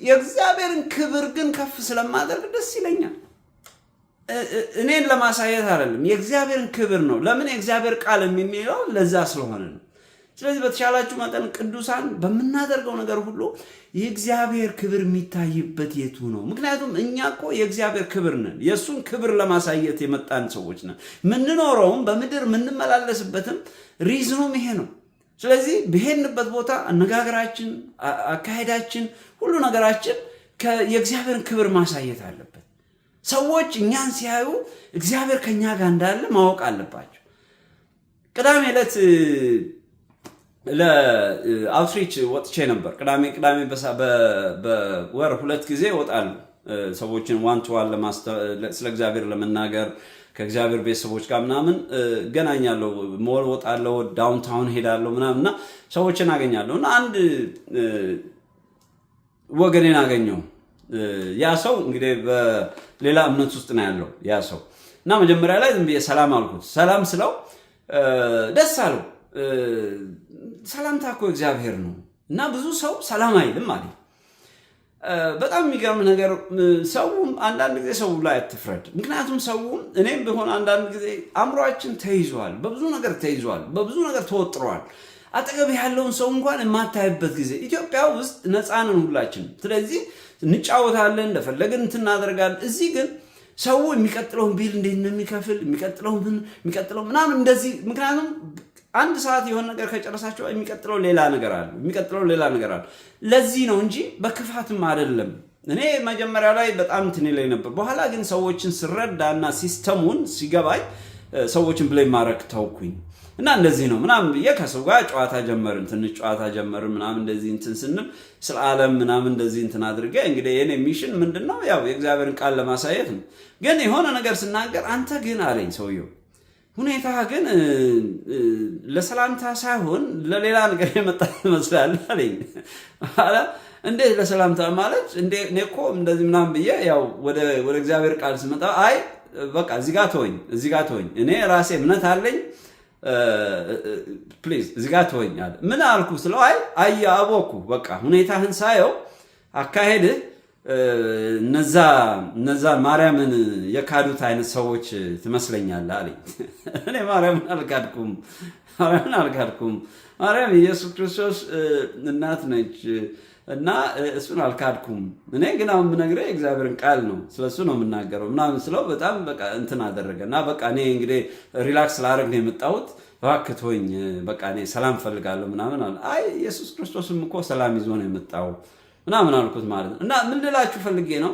የእግዚአብሔርን ክብር ግን ከፍ ስለማደርግ ደስ ይለኛል። እኔን ለማሳየት አይደለም፣ የእግዚአብሔርን ክብር ነው። ለምን? የእግዚአብሔር ቃል የሚለው ለዛ ስለሆነ ነው። ስለዚህ በተሻላችሁ መጠን ቅዱሳን በምናደርገው ነገር ሁሉ የእግዚአብሔር ክብር የሚታይበት የቱ ነው? ምክንያቱም እኛ እኮ የእግዚአብሔር ክብር ነን። የእሱን ክብር ለማሳየት የመጣን ሰዎች ነን። የምንኖረውም በምድር የምንመላለስበትም ሪዝኑም ይሄ ነው። ስለዚህ በሄድንበት ቦታ አነጋገራችን፣ አካሄዳችን፣ ሁሉ ነገራችን የእግዚአብሔርን ክብር ማሳየት አለበት። ሰዎች እኛን ሲያዩ እግዚአብሔር ከኛ ጋር እንዳለ ማወቅ አለባቸው። ቅዳሜ ዕለት ለአውትሪች ወጥቼ ነበር። ቅዳሜ በወር 2 ጊዜ እወጣለሁ። ሰዎችን ዋን ቱ ዋን ስለ እግዚአብሔር ለመናገር ከእግዚአብሔር ቤተሰቦች ጋር ምናምን እገናኛለሁ። ሞል እወጣለሁ፣ ዳውንታውን ሄዳለሁ ምናምን እና ሰዎችን አገኛለሁ። እና አንድ ወገኔን አገኘው። ያ ሰው እንግዲህ በሌላ እምነት ውስጥ ነው ያለው ያ ሰው። እና መጀመሪያ ላይ ዝም ብዬ ሰላም አልኩት። ሰላም ስለው ደስ አለው። ሰላምታ እኮ እግዚአብሔር ነው እና ብዙ ሰው ሰላም አይልም አለ። በጣም የሚገርም ነገር፣ ሰውም አንዳንድ ጊዜ ሰው ላይ አትፍረድ። ምክንያቱም ሰውም እኔም ቢሆን አንዳንድ ጊዜ አእምሯችን ተይዟል፣ በብዙ ነገር ተይዟል፣ በብዙ ነገር ተወጥሯል። አጠገብ ያለውን ሰው እንኳን የማታይበት ጊዜ። ኢትዮጵያ ውስጥ ነፃ ነን ሁላችን። ስለዚህ እንጫወታለን፣ እንደፈለግን እናደርጋለን። እዚህ ግን ሰው የሚቀጥለውን ቢል እንዴት ነው የሚከፍል የሚቀጥለው ምናምን እንደዚህ። ምክንያቱም አንድ ሰዓት የሆነ ነገር ከጨረሳቸው የሚቀጥለው ሌላ ነገር አለ። ለዚህ ነው እንጂ በክፋትም አይደለም። እኔ መጀመሪያ ላይ በጣም እንትን ላይ ነበር። በኋላ ግን ሰዎችን ስረዳና ሲስተሙን ሲገባኝ ሰዎችን ብሌም ማድረግ ተውኩኝ። እና እንደዚህ ነው ምናምን ብዬ ከሰው ጋር ትንሽ ጨዋታ ጀመርን ምናምን እንደዚህ እንትን ስንል ስለ ዓለም ምናምን እንደዚህ እንትን አድርጌ እንግዲህ የኔ ሚሽን ምንድነው? ያው የእግዚአብሔርን ቃል ለማሳየት ነው። ግን የሆነ ነገር ስናገር አንተ ግን አለኝ ሰውየው፣ ሁኔታ ግን ለሰላምታ ሳይሆን ለሌላ ነገር የመጣ ይመስላል አለኝ። እንዴት ለሰላምታ ማለት እኔ እኮ እንደዚህ ምናምን ብዬ ያው ወደ እግዚአብሔር ቃል ስመጣ አይ በቃ እዚህ ጋር ተወኝ፣ እኔ ራሴ እምነት አለኝ፣ ፕሊዝ እዚህ ጋር ተወኝ አለ። ምን አልኩ ስለው አይ አቦኩ በቃ ሁኔታህን ሳየው አካሄድህ እነዛ ማርያምን የካዱት አይነት ሰዎች ትመስለኛለህ አለኝ። እኔ ማርያምን አልካድኩም። ማርያም ኢየሱስ ክርስቶስ እናት ነች እና እሱን አልካድኩም። እኔ ግን አሁን የምነግርህ የእግዚአብሔርን ቃል ነው፣ ስለሱ ነው የምናገረው ምናምን ስለው በጣም በቃ እንትን አደረገ እና በቃ እኔ እንግዲህ ሪላክስ ላደርግ ነው የመጣሁት፣ እባክህ ተወኝ፣ በቃ እኔ ሰላም ፈልጋለሁ ምናምን አለ። አይ ኢየሱስ ክርስቶስም እኮ ሰላም ይዞ ነው የመጣው ምናምን አልኩት ማለት ነው። እና ምን ልላችሁ ፈልጌ ነው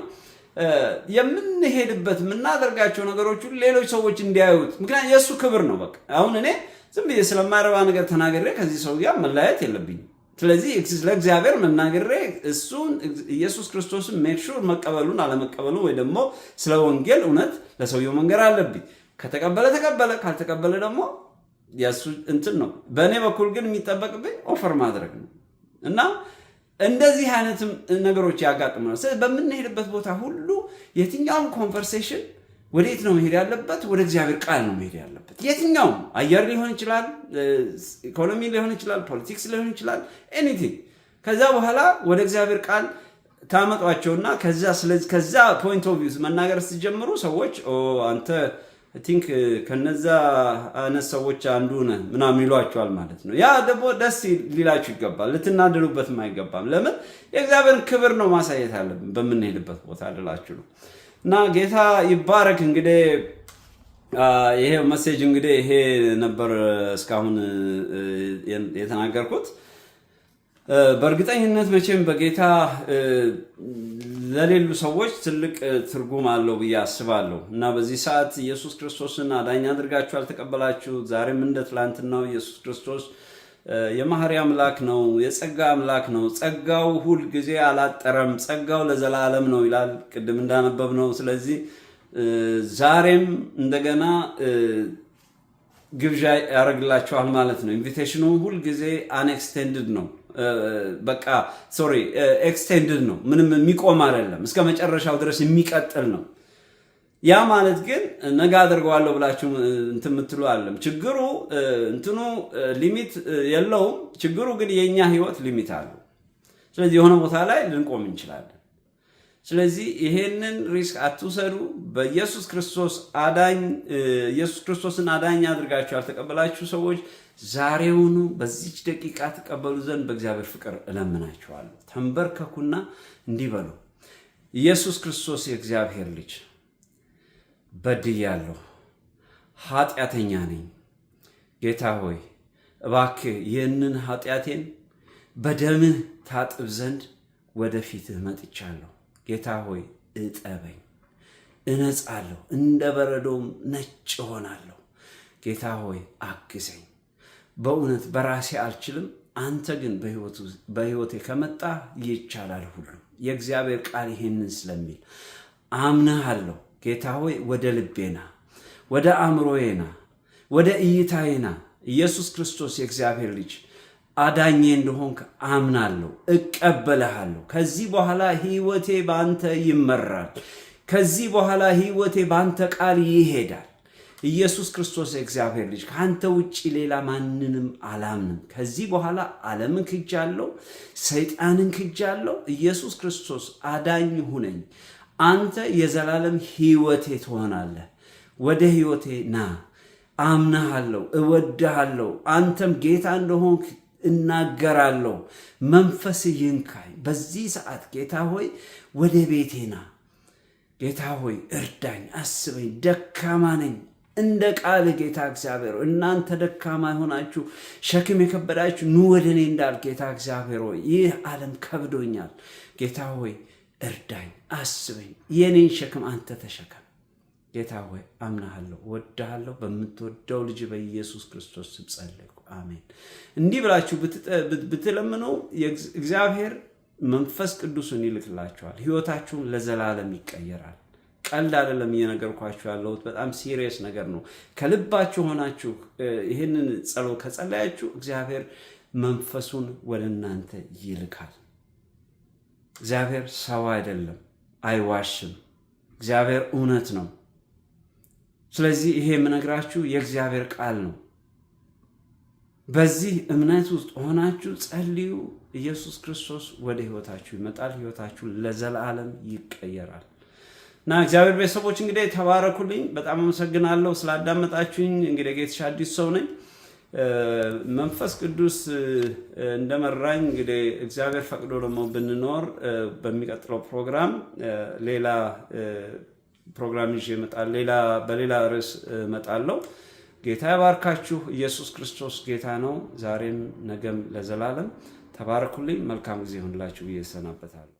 የምንሄድበት የምናደርጋቸው ነገሮች ሁሉ ሌሎች ሰዎች እንዲያዩት፣ ምክንያቱም የእሱ ክብር ነው። በቃ አሁን እኔ ዝም ብዬ ስለማይረባ ነገር ተናግሬ ከዚህ ሰው ጋር መለያየት የለብኝም። ስለዚህ ለእግዚአብሔር መናገሬ እሱን ኢየሱስ ክርስቶስን ሜክ ሹር መቀበሉን አለመቀበሉን ወይ ደግሞ ስለ ወንጌል እውነት ለሰውየው መንገር አለብኝ። ከተቀበለ ተቀበለ፣ ካልተቀበለ ደግሞ ያሱ እንትን ነው። በእኔ በኩል ግን የሚጠበቅብኝ ኦፈር ማድረግ ነው። እና እንደዚህ አይነትም ነገሮች ያጋጥሙናል። ስለዚህ በምንሄድበት ቦታ ሁሉ የትኛውም ኮንቨርሴሽን ወዴት ነው መሄድ ያለበት? ወደ እግዚአብሔር ቃል ነው መሄድ ያለበት። የትኛውም አየር ሊሆን ይችላል፣ ኢኮኖሚ ሊሆን ይችላል፣ ፖለቲክስ ሊሆን ይችላል፣ ኤኒቲንግ። ከዛ በኋላ ወደ እግዚአብሔር ቃል ታመጧቸውና ከዛ ፖይንት ኦፍ ቪው መናገር ስትጀምሩ ሰዎች አንተ አይ ቲንክ ከነዛ አይነት ሰዎች አንዱ ነህ ምናምን ይሏቸዋል ማለት ነው። ያ ደግሞ ደስ ሊላችሁ ይገባል፣ ልትናደዱበትም አይገባም። ለምን? የእግዚአብሔርን ክብር ነው ማሳየት ያለብን በምንሄድበት ቦታ ልላችሁ ነው። እና ጌታ ይባረክ። እንግዲህ ይሄ ሜሴጅ እንግዲህ ይሄ ነበር እስካሁን የተናገርኩት። በእርግጠኝነት መቼም በጌታ ለሌሉ ሰዎች ትልቅ ትርጉም አለው ብዬ አስባለሁ። እና በዚህ ሰዓት ኢየሱስ ክርስቶስን አዳኝ አድርጋችሁ አልተቀበላችሁ፣ ዛሬም እንደ ትላንትናው ኢየሱስ ክርስቶስ የመሐሪ አምላክ ነው፣ የጸጋ አምላክ ነው። ጸጋው ሁል ጊዜ አላጠረም፣ ጸጋው ለዘላለም ነው ይላል ቅድም እንዳነበብ ነው። ስለዚህ ዛሬም እንደገና ግብዣ ያደርግላችኋል ማለት ነው። ኢንቪቴሽኑ ሁል ጊዜ አንኤክስቴንድድ ነው። በቃ ሶሪ ኤክስቴንድድ ነው። ምንም የሚቆም አይደለም፣ እስከ መጨረሻው ድረስ የሚቀጥል ነው። ያ ማለት ግን ነገ አደርገዋለሁ ብላችሁ እንትን የምትሉ አይደለም። ችግሩ እንትኑ ሊሚት የለውም። ችግሩ ግን የኛ ህይወት ሊሚት አለው። ስለዚህ የሆነ ቦታ ላይ ልንቆም እንችላለን። ስለዚህ ይሄንን ሪስክ አትውሰዱ። በኢየሱስ ክርስቶስ ኢየሱስ ክርስቶስን አዳኝ አድርጋችሁ ያልተቀበላችሁ ሰዎች ዛሬውኑ በዚች ደቂቃ ተቀበሉ ዘንድ በእግዚአብሔር ፍቅር እለምናችኋለሁ። ተንበርከኩና እንዲህ በሉ፣ ኢየሱስ ክርስቶስ የእግዚአብሔር ልጅ በድያለሁ፣ ኃጢአተኛ ነኝ። ጌታ ሆይ እባክህ ይህንን ኃጢአቴን በደምህ ታጥብ ዘንድ ወደፊትህ መጥቻለሁ። ጌታ ሆይ እጠበኝ፣ እነጻለሁ፣ እንደ በረዶም ነጭ ሆናለሁ። ጌታ ሆይ አግዘኝ። በእውነት በራሴ አልችልም፣ አንተ ግን በሕይወቴ ከመጣ ይቻላል ሁሉ። የእግዚአብሔር ቃል ይሄንን ስለሚል አምናለሁ። ጌታ ሆይ ወደ ልቤና ወደ አእምሮዬና ወደ እይታዬና ኢየሱስ ክርስቶስ የእግዚአብሔር ልጅ አዳኜ እንደሆንክ አምናለሁ፣ እቀበልሃለሁ። ከዚህ በኋላ ሕይወቴ በአንተ ይመራል። ከዚህ በኋላ ሕይወቴ በአንተ ቃል ይሄዳል። ኢየሱስ ክርስቶስ የእግዚአብሔር ልጅ፣ ከአንተ ውጪ ሌላ ማንንም አላምንም። ከዚህ በኋላ ዓለምን ክጃለሁ፣ ሰይጣንን ክጃለሁ። ኢየሱስ ክርስቶስ አዳኝ ሁነኝ። አንተ የዘላለም ሕይወቴ ትሆናለህ። ወደ ሕይወቴ ና። አምናሃለሁ፣ እወድሃለሁ። አንተም ጌታ እንደሆንክ እናገራለሁ። መንፈስ ይንካኝ በዚህ ሰዓት። ጌታ ሆይ ወደ ቤቴ ና። ጌታ ሆይ እርዳኝ፣ አስበኝ። ደካማ ነኝ እንደ ቃል ጌታ እግዚአብሔር። እናንተ ደካማ የሆናችሁ ሸክም የከበዳችሁ ኑ ወደ እኔ እንዳል ጌታ እግዚአብሔር ሆይ ይህ ዓለም ከብዶኛል። ጌታ ሆይ እርዳኝ፣ አስበኝ። የኔን ሸክም አንተ ተሸከም። ጌታ ሆይ አምናሃለሁ፣ ወድሃለሁ። በምትወደው ልጅ በኢየሱስ ክርስቶስ ስም ጸለይኩ፣ አሜን። እንዲህ ብላችሁ ብትለምኑ እግዚአብሔር መንፈስ ቅዱስን ይልክላችኋል። ሕይወታችሁን ለዘላለም ይቀየራል። ቀልድ አይደለም እየነገርኳችሁ ያለሁት፣ በጣም ሲሪየስ ነገር ነው። ከልባችሁ ሆናችሁ ይህንን ጸሎት ከጸለያችሁ እግዚአብሔር መንፈሱን ወደ እናንተ ይልካል። እግዚአብሔር ሰው አይደለም፣ አይዋሽም። እግዚአብሔር እውነት ነው። ስለዚህ ይሄ የምነግራችሁ የእግዚአብሔር ቃል ነው። በዚህ እምነት ውስጥ ሆናችሁ ጸልዩ። ኢየሱስ ክርስቶስ ወደ ሕይወታችሁ ይመጣል። ሕይወታችሁ ለዘላለም ይቀየራል። እና እግዚአብሔር ቤተሰቦች እንግዲህ ተባረኩልኝ። በጣም አመሰግናለሁ ስላዳመጣችሁኝ። እንግዲህ ጌትሽ አዲስ ሰው ነኝ። መንፈስ ቅዱስ እንደመራኝ እንግዲህ እግዚአብሔር ፈቅዶ ደግሞ ብንኖር በሚቀጥለው ፕሮግራም ሌላ ፕሮግራም ይዤ እመጣለሁ። በሌላ ርዕስ እመጣለሁ። ጌታ ያባርካችሁ። ኢየሱስ ክርስቶስ ጌታ ነው፣ ዛሬም ነገም ለዘላለም። ተባረኩልኝ። መልካም ጊዜ ይሁንላችሁ ብዬ እሰናበታለሁ።